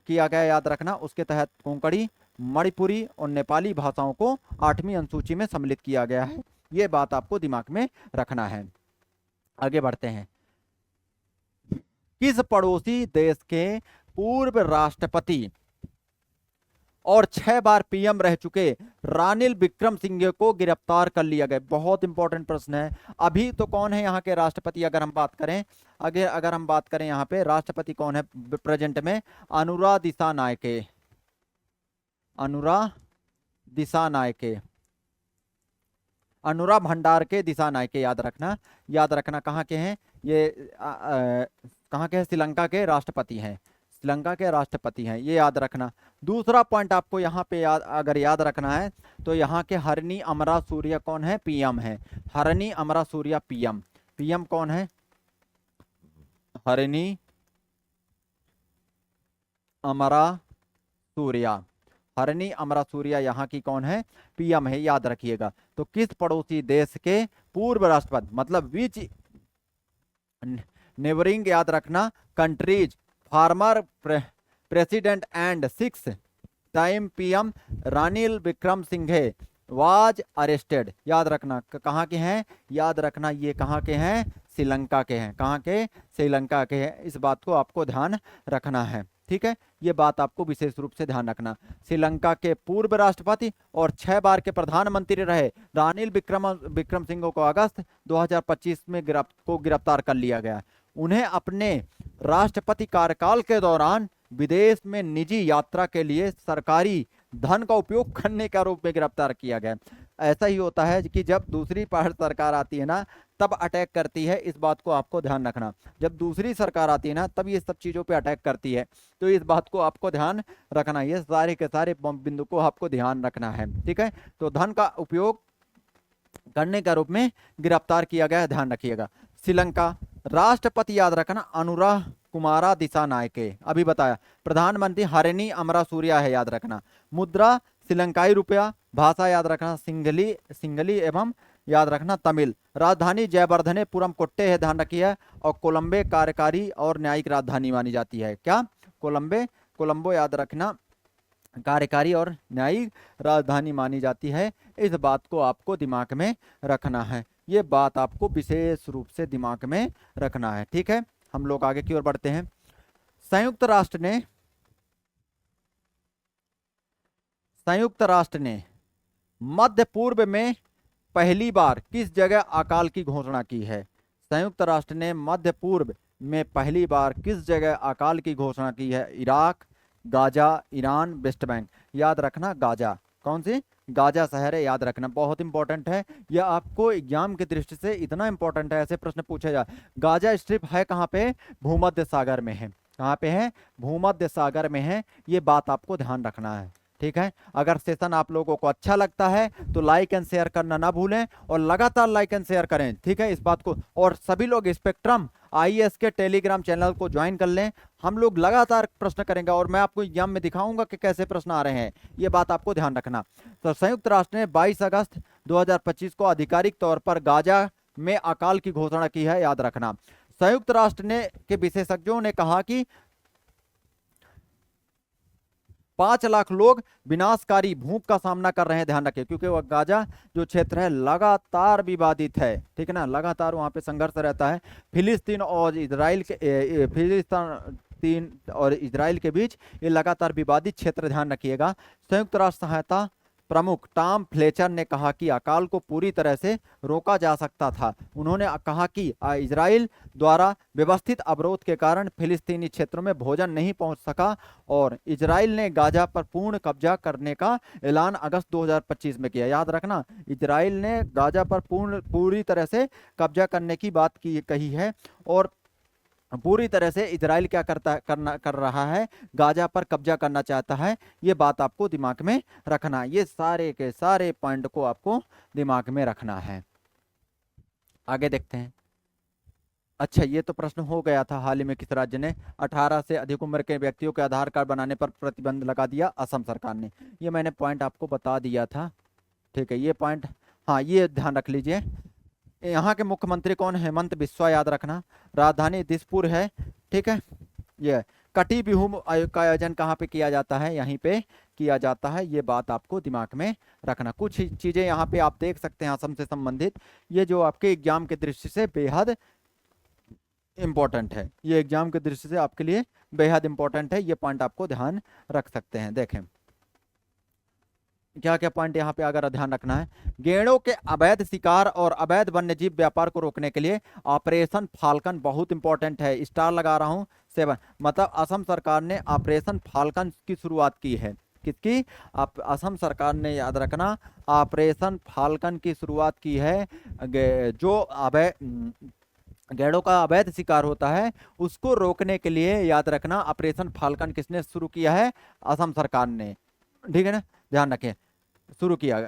किया गया, याद रखना। उसके तहत कोंकणी, मणिपुरी और नेपाली भाषाओं को 8वीं अनुसूची में सम्मिलित किया गया है। ये बात आपको दिमाग में रखना है। आगे बढ़ते हैं। किस पड़ोसी देश के पूर्व राष्ट्रपति और 6 बार पीएम रह चुके रानिल विक्रमसिंघे को गिरफ्तार कर लिया गया? बहुत इंपॉर्टेंट प्रश्न है। अभी तो कौन है यहाँ के राष्ट्रपति? अगर हम बात करें, अगर हम बात करें यहाँ पे राष्ट्रपति कौन है प्रेजेंट में? अनुरा दिसानायके, अनुरा दिसानायके, अनुरा भंडार के दिसानायके, याद रखना। याद रखना कहाँ के हैं ये? कहाँ के हैं? श्रीलंका के राष्ट्रपति हैं, श्रीलंका के राष्ट्रपति हैं, ये याद रखना। दूसरा पॉइंट आपको यहाँ पे अगर याद रखना है तो यहाँ के हरनी अमरासूरिया कौन है? पीएम है। हरनी अमरासूरिया पीएम। पीएम कौन है? हरनी अमरासूरिया। हरनी अमरासूरिया यहाँ की कौन है? पीएम है, याद रखिएगा। तो किस पड़ोसी देश के पूर्व राष्ट्रपति, मतलब विच नेबरिंग, याद रखना, countries farmer president and 6 time PM Ranil Wickremesinghe was arrested, याद रखना। कहाँ के हैं? याद रखना, ये कहाँ के हैं? श्रीलंका के हैं। कहाँ के? श्रीलंका के हैं। इस बात को आपको ध्यान रखना है। ठीक है, ये बात आपको विशेष रूप से ध्यान रखना। श्रीलंका के पूर्व राष्ट्रपति और 6 बार के प्रधानमंत्री रहे रानिल विक्रमसिंघे को अगस्त 2025 में गिरफ्तार कर लिया गया। उन्हें अपने राष्ट्रपति कार्यकाल के दौरान विदेश में निजी यात्रा के लिए सरकारी धन का उपयोग करने के आरोप में गिरफ्तार किया गया। ऐसा ही होता है कि जब दूसरी सरकार आती है ना, तब अटैक करती है। इस बात को आपको ध्यान रखना। जब दूसरी सरकार आती है ना, तब ये सब चीज़ों पे अटैक करती है। तो इस बात को आपको ध्यान रखना। ये सारे के सारे बिंदु को आपको ध्यान रखना है। ठीक है, तो धन का उपयोग करने के आरोप में गिरफ्तार किया गया, ध्यान रखिएगा। श्रीलंका राष्ट्रपति, याद रखना, अनुरा कुमारा दिसानायके, अभी बताया। प्रधानमंत्री हरनी अमरासूरिया है, याद रखना। मुद्रा श्रीलंकाई रुपया। भाषा याद रखना, सिंगली एवं याद रखना तमिल। राजधानी जयवर्धनेपुरम कोट्टे है, ध्यान रखिए। और कोलंबे कार्यकारी और न्यायिक राजधानी मानी जाती है। क्या? कोलंबो याद रखना, कार्यकारी और न्यायिक राजधानी मानी जाती है। इस बात को आपको दिमाग में रखना है। ये बात आपको विशेष रूप से दिमाग में रखना है। ठीक है, हम लोग आगे की ओर बढ़ते हैं। संयुक्त राष्ट्र ने मध्य पूर्व में पहली बार किस जगह अकाल की घोषणा की है? संयुक्त राष्ट्र ने मध्य पूर्व में पहली बार किस जगह अकाल की घोषणा की है? Iraq, Gaza, Iran, West Bank, याद रखना। गाजा, कौन सी? गाजा शहर है, याद रखना। बहुत इंपॉर्टेंट है यह, आपको एग्जाम की दृष्टि से इतना इंपॉर्टेंट है, ऐसे प्रश्न पूछे जाए। गाजा स्ट्रिप है कहाँ पे? भूमध्य सागर में है। कहाँ पे है? भूमध्य सागर में है। ये बात आपको ध्यान रखना है। ठीक है, अगर सेशन आप लोगों को अच्छा लगता है तो लाइक एंड शेयर करना ना भूलें, और लगातार लाइक एंड शेयर करें। ठीक है, इस बात को। और सभी लोग स्पेक्ट्रम आईएएस के टेलीग्राम चैनल को ज्वाइन कर लें। हम लोग लगातार प्रश्न करेंगे और मैं आपको एग्जाम में दिखाऊंगा कि कैसे प्रश्न आ रहे हैं। ये बात आपको ध्यान रखना। तो संयुक्त राष्ट्र ने 22 अगस्त 2025 को आधिकारिक तौर पर गाजा में अकाल की घोषणा की है, याद रखना। संयुक्त राष्ट्र ने के विशेषज्ञों ने कहा कि 5 लाख लोग विनाशकारी भूख का सामना कर रहे हैं, ध्यान रखें, क्योंकि वह गाजा जो क्षेत्र है लगातार विवादित है, ठीक है ना, लगातार वहां पे संघर्ष रहता है। फिलिस्तीन और इजराइल के फिलिस्तीन और इजराइल के बीच ये लगातार विवादित क्षेत्र, ध्यान रखिएगा। संयुक्त राष्ट्र सहायता प्रमुख टॉम फ्लेचर ने कहा कि अकाल को पूरी तरह से रोका जा सकता था। उन्होंने कहा कि इजराइल द्वारा व्यवस्थित अवरोध के कारण फिलिस्तीनी क्षेत्रों में भोजन नहीं पहुंच सका और इजराइल ने गाजा पर पूर्ण कब्जा करने का ऐलान अगस्त 2025 में किया। याद रखना, इजराइल ने गाजा पर पूरी तरह से कब्जा करने की बात की कही है और पूरी तरह से इजराइल क्या कर रहा है, गाजा पर कब्जा करना चाहता है। ये बात आपको दिमाग में रखना, ये सारे के सारे पॉइंट को आपको दिमाग में रखना है। आगे देखते हैं। अच्छा, ये तो प्रश्न हो गया था, हाल ही में किस राज्य ने 18 से अधिक उम्र के व्यक्तियों के आधार कार्ड बनाने पर प्रतिबंध लगा दिया? असम सरकार ने। ये मैंने पॉइंट आपको बता दिया था, ठीक है, ये पॉइंट, हाँ ये ध्यान रख लीजिए। यहाँ के मुख्यमंत्री कौन? हेमंत बिस्वा, याद रखना। राजधानी दिसपुर है, ठीक है। ये कटी बिहू का आयोजन कहाँ पे किया जाता है? यहीं पे किया जाता है, ये बात आपको दिमाग में रखना। कुछ चीजें यहाँ पे आप देख सकते हैं असम से संबंधित, ये जो आपके एग्जाम के दृष्टि से बेहद इंपॉर्टेंट है, ये एग्जाम के दृष्टि से आपके लिए बेहद इंपॉर्टेंट है, ये पॉइंट आपको ध्यान रख सकते हैं। देखें क्या क्या पॉइंट यहाँ पे अगर ध्यान रखना है। गेड़ों के अवैध शिकार और अवैध वन्यजीव व्यापार को रोकने के लिए ऑपरेशन फाल्कन बहुत इंपॉर्टेंट है, स्टार लगा रहा हूं 7, मतलब असम सरकार ने ऑपरेशन फाल्कन की शुरुआत की है। किसकी? असम सरकार ने, याद रखना, ऑपरेशन फाल्कन की शुरुआत की है। जो अवैध गैंडों का अवैध शिकार होता है उसको रोकने के लिए, याद रखना, ऑपरेशन फाल्कन किसने शुरू किया है? असम सरकार ने, ठीक है ना, ध्यान रखें, शुरू किया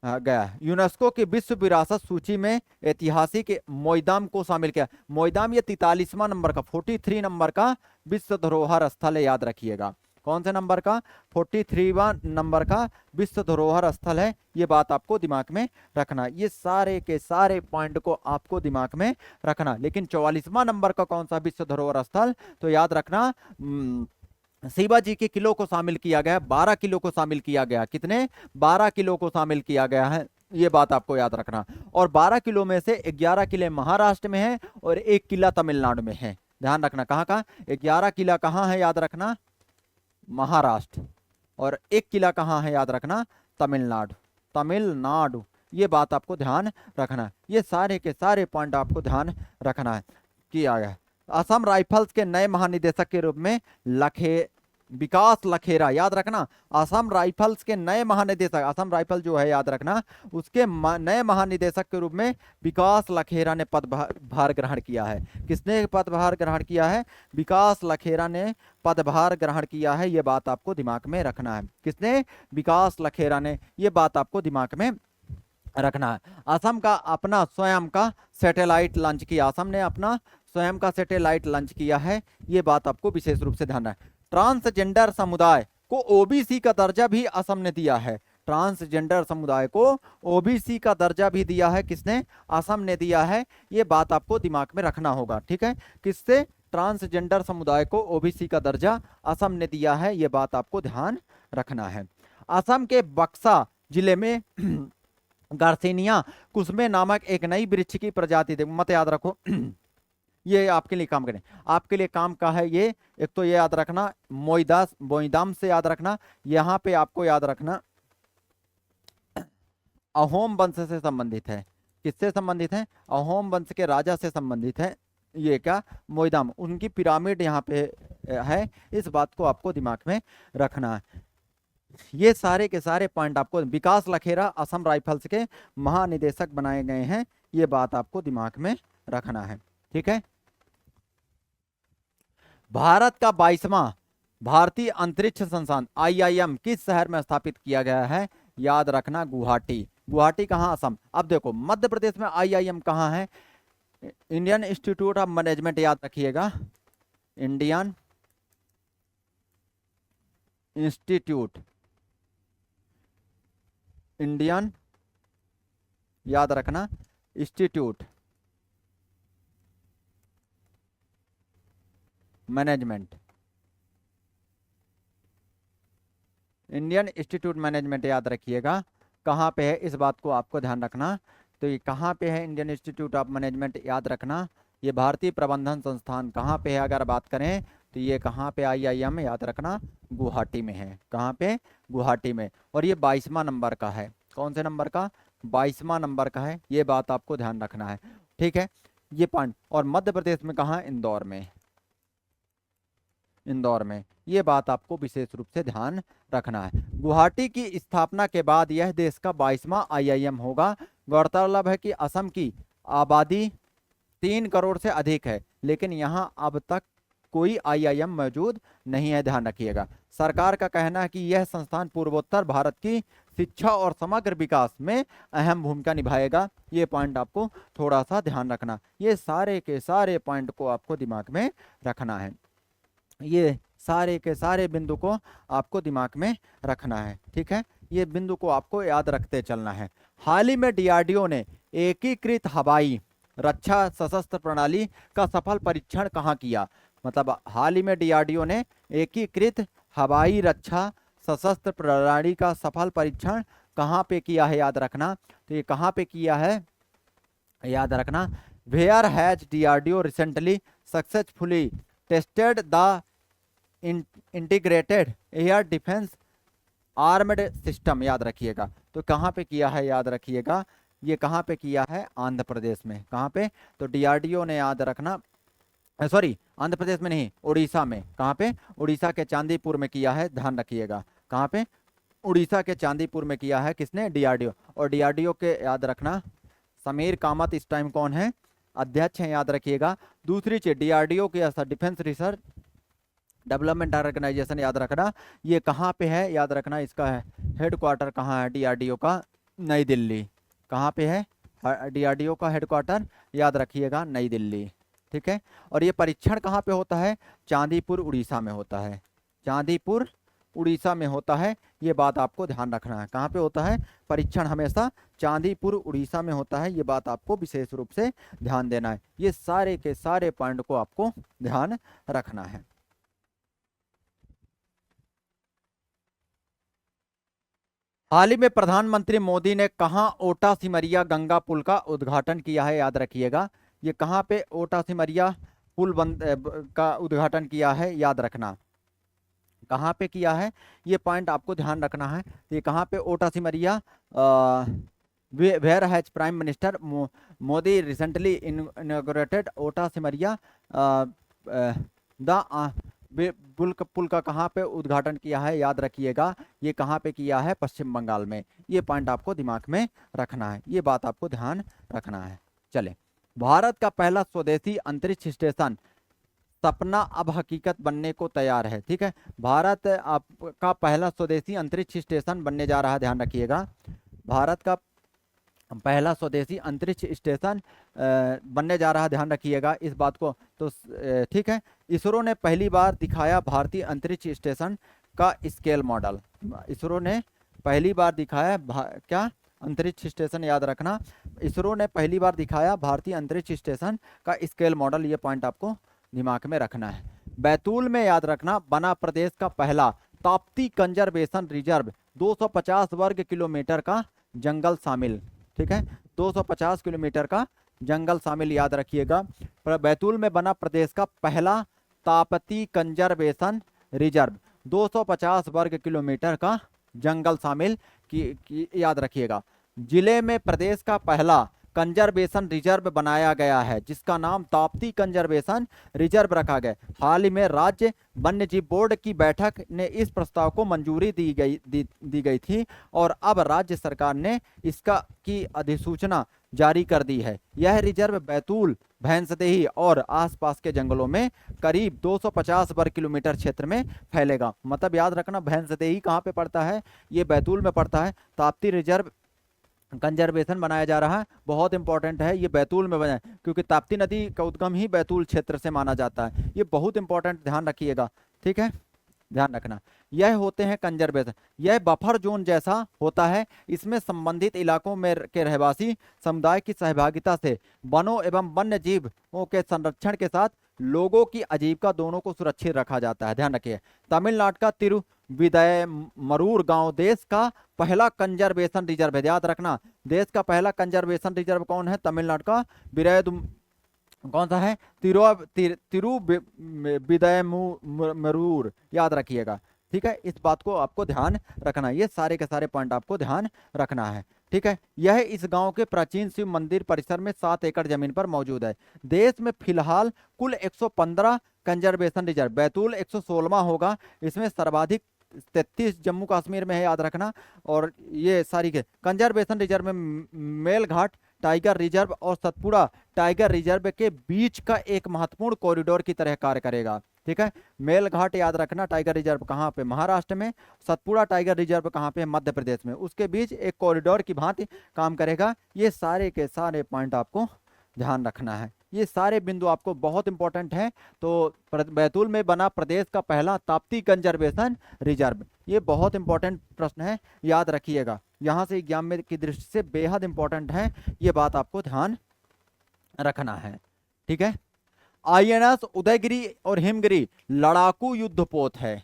गया। यूनेस्को की विश्व विरासत सूची में ऐतिहासिक मोइदाम को शामिल किया। मोइदाम ये 43वां नंबर का, 43 नंबर का विश्व धरोहर स्थल है, याद रखिएगा। कौन से नंबर का? 43वां नंबर का विश्व धरोहर स्थल है, ये बात आपको दिमाग में रखना। ये सारे के सारे पॉइंट को आपको दिमाग में रखना। लेकिन 44वां नंबर का कौन सा विश्व धरोहर स्थल? तो याद रखना, शिवाजी के किलो को शामिल किया गया, 12 किलो को शामिल किया गया। कितने? 12 किलो को शामिल किया गया है, ये बात आपको याद रखना। और 12 किलो में से 11 किले महाराष्ट्र में है और 1 किला तमिलनाडु में है, ध्यान रखना। कहाँ का? 11 किला कहाँ है? याद रखना, महाराष्ट्र। और 1 किला कहाँ है? याद रखना, तमिलनाडु, तमिलनाडु। ये बात आपको ध्यान रखना, ये सारे के सारे पॉइंट आपको ध्यान रखना है। किया गया। असम राइफल्स के नए महानिदेशक के रूप में विकास लखेरा, याद रखना, असम राइफल्स के नए महानिदेशक, असम राइफल जो है, याद रखना, उसके नए महानिदेशक के रूप में विकास लखेरा ने पदभार ग्रहण किया है। किसने पदभार ग्रहण किया है? विकास लखेरा ने पदभार ग्रहण किया है, ये बात आपको दिमाग में रखना है। किसने? विकास लखेरा ने, ये बात आपको दिमाग में रखना है। असम का अपना स्वयं का सैटेलाइट लॉन्च किया, असम ने अपना स्वयं का सैटेलाइट लॉन्च किया है, ये बात आपको विशेष रूप से ध्यान है। ट्रांसजेंडर समुदाय को ओबीसी का दर्जा भी असम ने दिया है। ट्रांसजेंडर समुदाय को ओबीसी का दर्जा भी दिया है, किसने? असम ने दिया है, ये बात आपको दिमाग में रखना होगा, ठीक है। किससे? ट्रांसजेंडर समुदाय को ओबीसी का दर्जा असम ने दिया है, ये बात आपको ध्यान रखना है। असम के बक्सा जिले में गार्सिनिया कुसमे नामक एक नई वृक्ष की प्रजाति, मत याद रखो ये आपके लिए काम करें, आपके लिए काम का है ये। एक तो ये याद रखना, मोइदाम से याद रखना, यहां पे आपको याद रखना अहोम वंश से संबंधित है। किससे संबंधित है? अहोम वंश के राजा से संबंधित है। ये क्या? मोइदाम, उनकी पिरामिड यहाँ पे है, इस बात को आपको दिमाग में रखना है। ये सारे के सारे पॉइंट आपको, विकास लखेरा असम राइफल्स के महानिदेशक बनाए गए हैं, ये बात आपको दिमाग में रखना है, ठीक है। भारत का 22वां भारतीय अंतरिक्ष संस्थान IIM किस शहर में स्थापित किया गया है? याद रखना, गुवाहाटी। गुवाहाटी कहाँ? असम। अब देखो, मध्य प्रदेश में IIM कहाँ है? इंडियन इंस्टीट्यूट ऑफ मैनेजमेंट, याद रखिएगा, इंडियन इंस्टीट्यूट, इंडियन, याद रखना, institute management, Indian institute management याद रखिएगा कहाँ पे है, इस बात को आपको ध्यान रखना। तो ये कहाँ पे है इंडियन इंस्टीट्यूट ऑफ मैनेजमेंट, याद रखना। ये भारतीय प्रबंधन संस्थान कहाँ पे है अगर बात करें तो ये कहाँ पे, IIM याद रखना गुवाहाटी में है। कहाँ पे, गुवाहाटी में। और ये 22वां नंबर का है। कौन से नंबर का, 22वां नंबर का है, ये बात आपको ध्यान रखना है। ठीक है, ये पॉइंट। और मध्य प्रदेश में कहाँ, इंदौर में, इंदौर में। ये बात आपको विशेष रूप से ध्यान रखना है। गुवाहाटी की स्थापना के बाद यह देश का 22वां IIM होगा। गौरतलब है कि असम की आबादी 3 करोड़ से अधिक है, लेकिन यहाँ अब तक कोई IIM मौजूद नहीं है, ध्यान रखिएगा। सरकार का कहना है कि यह संस्थान पूर्वोत्तर भारत की शिक्षा और समग्र विकास में अहम भूमिका निभाएगा। ये पॉइंट आपको थोड़ा सा ध्यान रखना। ये सारे के सारे पॉइंट को आपको दिमाग में रखना है। ये सारे के सारे बिंदु को आपको दिमाग में रखना है। ठीक है, ये बिंदु को आपको याद रखते चलना है। हाल ही में DRDO ने एकीकृत हवाई रक्षा सशस्त्र प्रणाली का सफल परीक्षण कहाँ किया। मतलब हाल ही में DRDO ने एकीकृत हवाई रक्षा सशस्त्र प्रणाली का सफल परीक्षण कहाँ पे किया है, याद रखना। तो ये कहाँ पे किया है, याद रखना। Where has DRDO recently successfully tested the integrated air defence armed system, याद रखिएगा। तो कहाँ पे किया है, याद रखिएगा। ये कहाँ पे किया है, आंध्र प्रदेश में। कहाँ पे, तो DRDO ने, याद रखना, सॉरी आंध्र प्रदेश में नहीं, उड़ीसा में। कहाँ पे, उड़ीसा के चांदीपुर में किया है, ध्यान रखिएगा। कहाँ पे, उड़ीसा के चांदीपुर में किया है, किसने, DRDO। और DRDO के, याद रखना, समीर कामत इस टाइम कौन है, अध्यक्ष हैं, याद रखिएगा। दूसरी चीज, DRDO के डिफेंस रिसर्च डेवलपमेंट ऑर्गेनाइजेशन, याद रखना, ये कहाँ पे है, याद रखना। इसका है हेडक्वार्टर कहाँ है DRDO का, नई दिल्ली। कहाँ पे है DRDO का हेडक्वार्टर, याद रखिएगा, नई दिल्ली। ठीक है, और ये परीक्षण कहाँ पे होता है, चांदीपुर उड़ीसा में होता है। चांदीपुर उड़ीसा में होता है, ये बात आपको ध्यान रखना है। कहाँ पे होता है परीक्षण, हमेशा चांदीपुर उड़ीसा में होता है। ये बात आपको विशेष रूप से ध्यान देना है। ये सारे के सारे पॉइंट को आपको ध्यान रखना है। हाल ही में प्रधानमंत्री मोदी ने कहाँ ओटा सिमरिया गंगा पुल का उद्घाटन किया है, याद रखिएगा। ये कहाँ पे ओटा सिमरिया पुल का उद्घाटन किया है, याद रखना। कहाँ पे किया है, ये पॉइंट आपको ध्यान रखना है। ये कहाँ पे, Aunta Simaria. Where has prime minister Modi recently inaugurated Aunta Simaria the पुल का कहाँ पे उद्घाटन किया है, याद रखिएगा। ये कहाँ पे किया है, पश्चिम बंगाल में। ये पॉइंट आपको दिमाग में रखना है, ये बात आपको ध्यान रखना है। चले, भारत का पहला स्वदेशी अंतरिक्ष स्टेशन सपना अब हकीकत बनने को तैयार है। ठीक है, भारत का पहला स्वदेशी अंतरिक्ष स्टेशन बनने जा रहा है, ध्यान रखिएगा। भारत का पहला स्वदेशी अंतरिक्ष स्टेशन बनने जा रहा है, ध्यान रखिएगा इस बात को। तो ठीक है, इसरो ने पहली बार दिखाया भारतीय अंतरिक्ष स्टेशन का स्केल मॉडल। इसरो ने पहली बार दिखाया क्या, अंतरिक्ष स्टेशन, याद रखना। इसरो ने पहली बार दिखाया भारतीय अंतरिक्ष स्टेशन का स्केल मॉडल, ये पॉइंट आपको दिमाग में रखना है। बैतूल में, याद रखना, बना प्रदेश का पहला ताप्ती कंजर्वेशन रिजर्व। 250 वर्ग किलोमीटर का जंगल शामिल। ठीक है, 250 किलोमीटर का जंगल शामिल, याद रखिएगा। बैतूल में बना प्रदेश का पहला ताप्ती कंजर्वेशन रिजर्व। 250 वर्ग किलोमीटर का जंगल शामिल याद रखिएगा। जिले में प्रदेश का पहला कंजर्वेशन रिजर्व बनाया गया है, जिसका नाम ताप्ती कंजर्वेशन रिजर्व रखा गया। हाल ही में राज्य वन्यजीव बोर्ड की बैठक ने इस प्रस्ताव को मंजूरी दी गई थी और अब राज्य सरकार ने इसका की अधिसूचना जारी कर दी है। यह रिजर्व बैतूल, भैंसदेही और आसपास के जंगलों में करीब 250 वर्ग किलोमीटर क्षेत्र में फैलेगा। मतलब याद रखना, भैंसदेही कहाँ पे पड़ता है, ये बैतूल में पड़ता है। ताप्ती रिजर्व कंजर्वेशन बनाया जा रहा है, बहुत इंपॉर्टेंट है, ये बैतूल में बना है, क्योंकि ताप्ती नदी का उद्गम ही बैतूल क्षेत्र से माना जाता है। ये बहुत इंपॉर्टेंट, ध्यान रखिएगा। ठीक है, ध्यान रखना। यह होते हैं कंजर्वेशन, यह बफर जोन जैसा होता है। इसमें संबंधित इलाकों में के रहवासी समुदाय की सहभागिता से वनों एवं वन्य जीवों के संरक्षण के साथ लोगों की आजीविका दोनों को सुरक्षित रखा जाता है। ध्यान रखिए, तमिलनाडु का विदय मरूर गांव देश का पहला कंजर्वेशन रिजर्व है। याद रखना, देश का पहला कंजर्वेशन रिजर्व कौन है? तमिलनाडु का विदय कौन सा है? तिरुविदय मरूर, याद रखिएगा। ठीक है, इस बात को आपको ध्यान रखना है, ये सारे के सारे पॉइंट आपको ध्यान रखना है। ठीक है, यह इस गांव के प्राचीन शिव मंदिर परिसर में 7 एकड़ जमीन पर मौजूद है। देश में फिलहाल कुल 115 कंजर्वेशन रिजर्व, बैतूल 116वां होगा, इसमें सर्वाधिक 33 जम्मू कश्मीर में है, याद रखना। और ये सारी के कंजर्वेशन रिजर्व में मेलघाट टाइगर रिजर्व और सतपुड़ा टाइगर रिजर्व के बीच का एक महत्वपूर्ण कॉरिडोर की तरह कार्य करेगा। ठीक है, मेलघाट याद रखना टाइगर रिजर्व कहाँ पे? महाराष्ट्र में। सतपुड़ा टाइगर रिजर्व कहाँ पे? मध्य प्रदेश में। उसके बीच एक कॉरिडोर की भांति काम करेगा। ये सारे के सारे पॉइंट आपको ध्यान रखना है, ये सारे बिंदु आपको बहुत इंपॉर्टेंट है। तो बैतूल में बना प्रदेश का पहला ताप्ती कंजर्वेशन रिजर्व, ये बहुत इंपॉर्टेंट प्रश्न है, याद रखिएगा। यहाँ से एग्जाम में की दृष्टि से बेहद इंपॉर्टेंट है, ये बात आपको ध्यान रखना है। ठीक है, आईएनएस उदयगिरी और हिमगिरी लड़ाकू युद्धपोत है,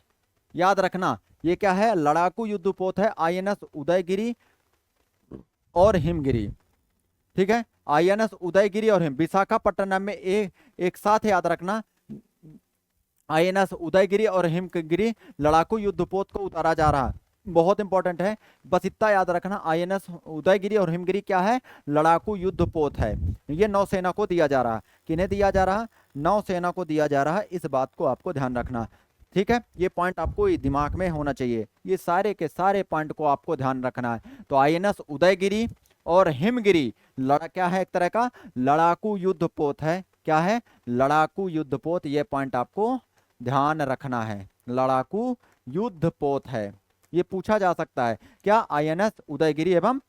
याद रखना। ये क्या है? लड़ाकू युद्धपोत है, आईएनएस उदयगिरी और हिमगिरी। ठीक है, आईएनएस उदयगिरी और विशाखापट्टनम में एक साथ याद रखना, आईएनएस उदयगिरी और हिमगिरी लड़ाकू युद्धपोत को उतारा जा रहा है, बहुत इंपॉर्टेंट है, बस इतना याद रखना। आईएनएस उदयगिरी और हिमगिरी क्या है? लड़ाकू युद्धपोत है। ये नौसेना को दिया जा रहा है, किन्हें दिया जा रहा? नौसेना को दिया जा रहा है, इस बात को आपको ध्यान रखना। ठीक है, ये पॉइंट आपको दिमाग में होना चाहिए, ये सारे के सारे पॉइंट को आपको ध्यान रखना है। तो आईएनएस उदयगिरी और हिमगिरी क्या है? एक तरह का लड़ाकू युद्धपोत है। क्या है? लड़ाकू युद्धपोत, ये पॉइंट आपको ध्यान रखना है, लड़ाकू युद्धपोत है, ये पूछा जा सकता है। क्या? आईएनएस उदयगिरी एवं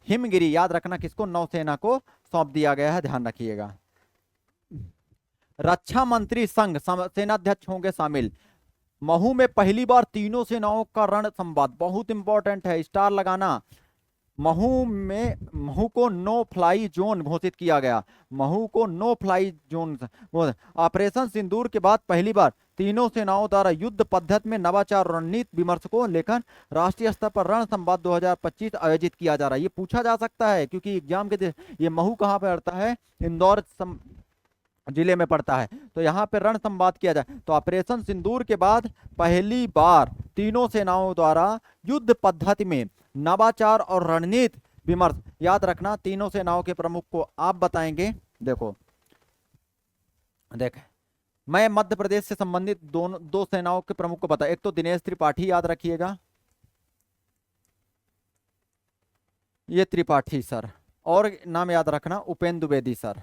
हिमगिरी, याद रखना किसको? नौसेना को सौंप दिया गया है, ध्यान रखिएगा। रक्षा मंत्री संघ सेनाध्यक्ष होंगे शामिल। महू में पहली बार तीनों सेनाओं का रण संवाद, बहुत इंपॉर्टेंट है, स्टार लगाना। महू को नो फ्लाई जोन घोषित किया गया, महू को नो फ्लाई जोन। ऑपरेशन सिंदूर के बाद पहली बार तीनों सेनाओं द्वारा युद्ध पद्धति में नवाचार रणनीति विमर्श को लेकर राष्ट्रीय स्तर पर रण संवाद 2025 आयोजित किया जा रहा है। ये पूछा जा सकता है क्योंकि एग्जाम के ये महू कहाँ पे पड़ता है? इंदौर जिले में पड़ता है। तो यहाँ पे रण संवाद किया जाए, तो ऑपरेशन सिंदूर के बाद पहली बार तीनों सेनाओं द्वारा युद्ध पद्धति में नवाचार और रणनीति विमर्श, याद रखना तीनों सेनाओं के प्रमुख को आप बताएंगे। देखो मैं मध्य प्रदेश से संबंधित दो सेनाओं के प्रमुख को बता, एक तो दिनेश त्रिपाठी, याद रखिएगा, ये त्रिपाठी सर, और नाम याद रखना उपेंद्र द्विवेदी सर,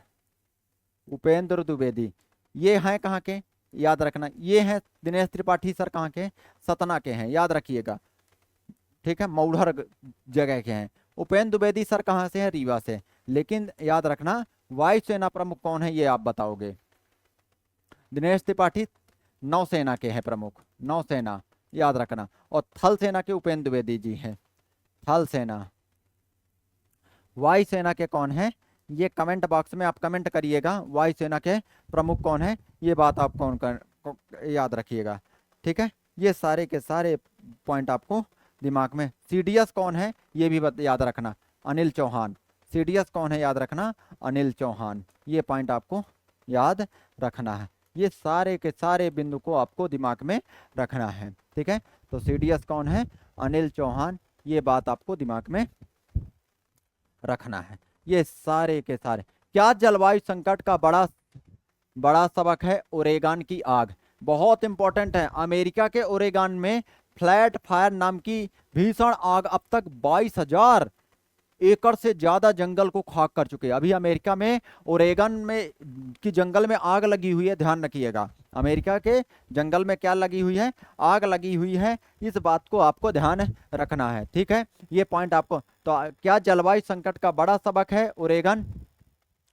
उपेंद्र द्विवेदी। ये हैं कहाँ के? याद रखना, ये हैं दिनेश त्रिपाठी सर कहाँ के? सतना के हैं, याद रखिएगा। ठीक है, मौढ़र जगह के हैं। उपेंद्र द्विवेदी सर कहाँ से हैं? रीवा से। लेकिन याद रखना वायुसेना प्रमुख कौन है ये आप बताओगे। दिनेश त्रिपाठी नौसेना के हैं प्रमुख, नौसेना, याद रखना। और थल सेना के उपेंद्र द्विवेदी जी हैं, थल सेना। वायुसेना के कौन है? ये कमेंट बॉक्स में आप कमेंट करिएगा, वायुसेना के प्रमुख कौन है, ये बात आप याद रखिएगा। ठीक है, ये सारे के सारे पॉइंट आपको दिमाग में। सीडीएस कौन है ये भी याद रखना, अनिल चौहान। सीडीएस कौन है? याद रखना अनिल चौहान। ये पॉइंट आपको याद रखना है, ये सारे के सारे बिंदु को आपको दिमाग में रखना है। ठीक है, तो सीडीएस कौन है? अनिल चौहान, ये बात आपको दिमाग में रखना है, ये सारे के सारे। क्या जलवायु संकट का बड़ा सबक है ओरेगन की आग? बहुत इंपॉर्टेंट है। अमेरिका के ओरेगन में फ्लैट फायर नाम की भीषण आग अब तक 22,000 एकड़ से ज्यादा जंगल को खाक कर चुके हैं। अभी अमेरिका में ओरेगन में की जंगल में आग लगी हुई है, ध्यान रखिएगा। अमेरिका के जंगल में क्या लगी हुई है? आग लगी हुई है, इस बात को आपको ध्यान रखना है। ठीक है, ये पॉइंट आपको। तो क्या जलवायु संकट का बड़ा सबक है ओरेगन?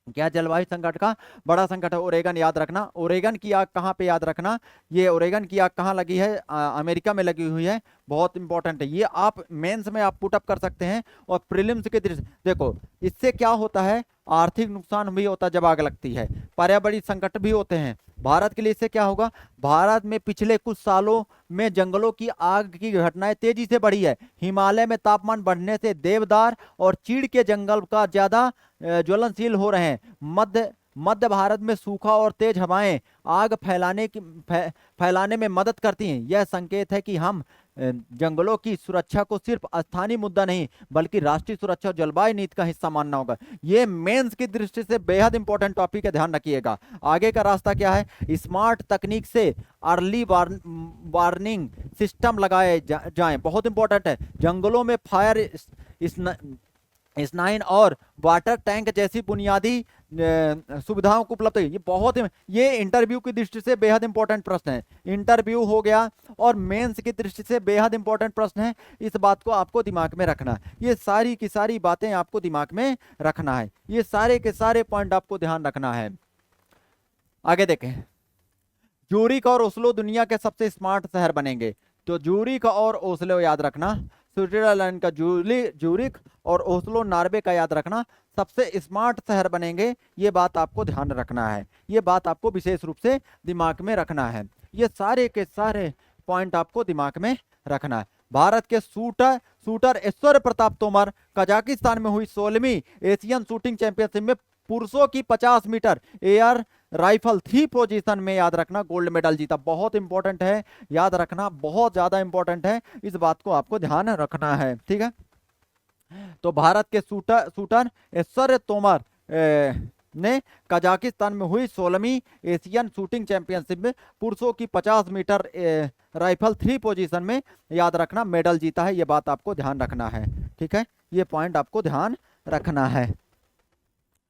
क्या जलवायु संकट का बड़ा संकट है ओरेगन, याद रखना। ओरेगन की आग कहाँ पे? याद रखना ये ओरेगन की आग कहाँ लगी है? अमेरिका में लगी हुई है, बहुत इंपॉर्टेंट है। ये आप मेंस में आप पुटअप कर सकते हैं और प्रीलिम्स के दृष्टि देखो, इससे क्या होता है? आर्थिक नुकसान भी होता है जब आग लगती है, पर्यावरणीय संकट भी होते हैं, भारत के लिए इससे क्या होगा, भारत में पिछले कुछ सालों में जंगलों की आग की घटनाएं तेजी से बढ़ी है। हिमालय में तापमान बढ़ने से देवदार और चीड़ के जंगल का ज्यादा ज्वलनशील हो रहे हैं। मध्य भारत में सूखा और तेज हवाएं आग फैलाने में मदद करती हैं। यह संकेत है कि हम जंगलों की सुरक्षा को सिर्फ स्थानीय मुद्दा नहीं बल्कि राष्ट्रीय सुरक्षा और जलवायु नीति का हिस्सा मानना होगा। ये मेंस की दृष्टि से बेहद इंपॉर्टेंट टॉपिक है, ध्यान रखिएगा। आगे का रास्ता क्या है, स्मार्ट तकनीक से अर्ली वार्निंग सिस्टम लगाए जाएं, बहुत इंपॉर्टेंट है। जंगलों में फायर स्नाइन और वाटर टैंक जैसी बुनियादी सुविधाओं को उपलब्ध है। ये बहुत, ये इंटरव्यू की दृष्टि से बेहद इंपॉर्टेंट प्रश्न है। इंटरव्यू हो गया और मेंस की दृष्टि से बेहद इंपॉर्टेंट प्रश्न है, इस बात को आपको दिमाग में रखना है। ये सारी की सारी बातें आपको दिमाग में रखना है, ये सारे के सारे पॉइंट आपको ध्यान रखना है। आगे देखें, ज्यूरिख और ओस्लो दुनिया के सबसे स्मार्ट शहर बनेंगे। तो ज्यूरिख और ओस्लो याद रखना, स्विट्जरलैंड का ज्यूरिख और ओस्लो नॉर्वे का याद रखना, सबसे स्मार्ट शहर बनेंगे। ये बात आपको ध्यान रखना है, ये बात आपको विशेष रूप से दिमाग में रखना है। ये सारे के सारे पॉइंट आपको दिमाग में रखना है। भारत के शूटर ऐश्वर्य प्रताप तोमर कजाकिस्तान में हुई 16वीं एशियन शूटिंग चैंपियनशिप में पुरुषों की 50 मीटर एयर राइफल 3 पोजीशन में याद रखना गोल्ड मेडल जीता। बहुत इंपॉर्टेंट है, याद रखना, बहुत ज्यादा इंपॉर्टेंट है, इस बात को आपको ध्यान रखना है, ठीक है। तो भारत के शूटर ऐश्वर्य तोमर ने कजाकिस्तान में हुई 16वीं एशियन शूटिंग चैंपियनशिप में पुरुषों की 50 मीटर राइफल 3 पोजीशन में याद रखना मेडल जीता है। ये बात आपको ध्यान रखना है, ठीक है, ये पॉइंट आपको ध्यान रखना है,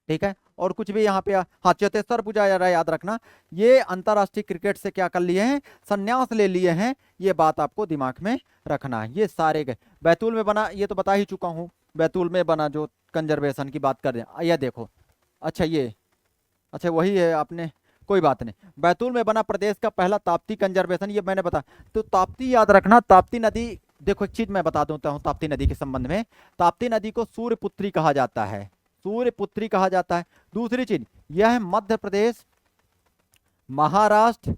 ठीक है। और कुछ भी यहाँ पे, हाँ, चेतेश्वर पुजारा याद रखना, ये अंतरराष्ट्रीय क्रिकेट से क्या कर लिए हैं, संन्यास ले लिए हैं। ये बात आपको दिमाग में रखना है। ये सारे बैतूल में बना, ये तो बता ही चुका हूँ, बैतूल में बना जो कंजर्वेशन की बात कर रहे हैं, ये देखो, अच्छा ये, अच्छा वही है, आपने, कोई बात नहीं। बैतूल में बना प्रदेश का पहला ताप्ती कंजर्वेशन, ये मैंने बता, तो ताप्ती याद रखना। ताप्ती नदी, देखो एक चीज मैं बता देता हूँ ताप्ती नदी के संबंध में, ताप्ती नदी को सूर्यपुत्री कहा जाता है, सूर्यपुत्री कहा जाता है। दूसरी चीज, यह मध्य प्रदेश, महाराष्ट्र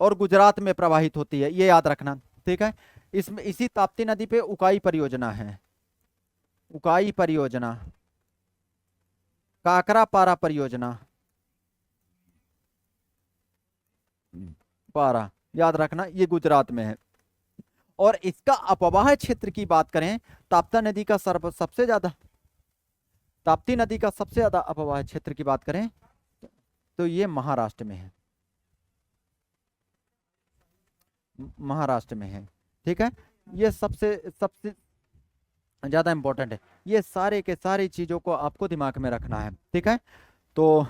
और गुजरात में प्रवाहित होती है, ये याद रखना, ठीक है। इसमें इसी ताप्ती नदी पे उकाई परियोजना है, उकाई परियोजना, काकरापारा परियोजना, पारा याद रखना, ये गुजरात में है। और इसका अपवाह क्षेत्र की बात करें, ताप्ती नदी का सबसे ज्यादा, ताप्ती नदी का सबसे ज्यादा अपवाह क्षेत्र की बात करें तो ये महाराष्ट्र में है, महाराष्ट्र में है, ठीक है। ये सबसे ज्यादा इंपॉर्टेंट है। ये सारे के सारी चीजों को आपको दिमाग में रखना है, ठीक है। तो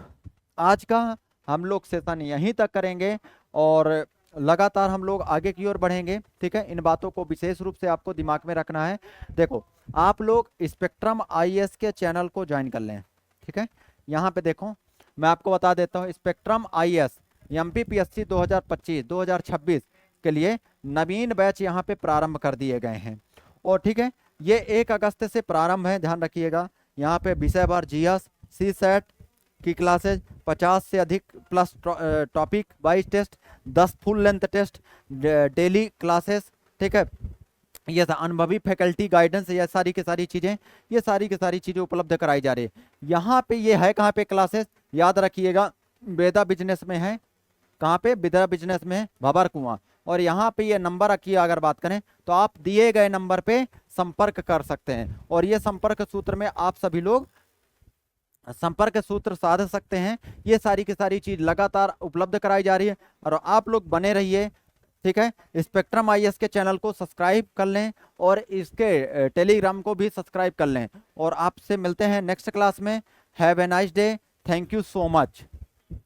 आज का हम लोग सेशन यहीं तक करेंगे और लगातार हम लोग आगे की ओर बढ़ेंगे, ठीक है। इन बातों को विशेष रूप से आपको दिमाग में रखना है। देखो, आप लोग स्पेक्ट्रम आईएएस के चैनल को ज्वाइन कर लें, ठीक है। यहाँ पे देखो, मैं आपको बता देता हूँ, स्पेक्ट्रम आईएएस एमपीपीएससी 2025-2026 के लिए नवीन बैच यहाँ पे प्रारंभ कर दिए गए हैं। और ठीक है, ये 1 अगस्त से प्रारंभ है, ध्यान रखिएगा। यहाँ पे विषयवार जीएस, सी सेट की क्लासेज, 50 से अधिक plus topic, 22 test, 10 full length test, daily classes, ठीक है। ये अनुभवी फैकल्टी गाइडेंस, ये सारी की सारी चीज़ें, ये सारी की सारी चीज़ें उपलब्ध कराई जा रही है। यहाँ पे ये है कहाँ पे क्लासेस, याद रखिएगा, वेदा बिजनेस में है, कहाँ पे, वेदा बिजनेस में है, भबर कुआं। और यहाँ पे ये नंबर की अगर बात करें तो आप दिए गए नंबर पे संपर्क कर सकते हैं, और ये संपर्क सूत्र में आप सभी लोग संपर्क सूत्र साध सकते हैं। ये सारी की सारी चीज लगातार उपलब्ध कराई जा रही है, और आप लोग बने रहिए, ठीक है। स्पेक्ट्रम आईएएस के चैनल को सब्सक्राइब कर लें और इसके टेलीग्राम को भी सब्सक्राइब कर लें, और आपसे मिलते हैं नेक्स्ट क्लास में। Have a nice day, thank you so much.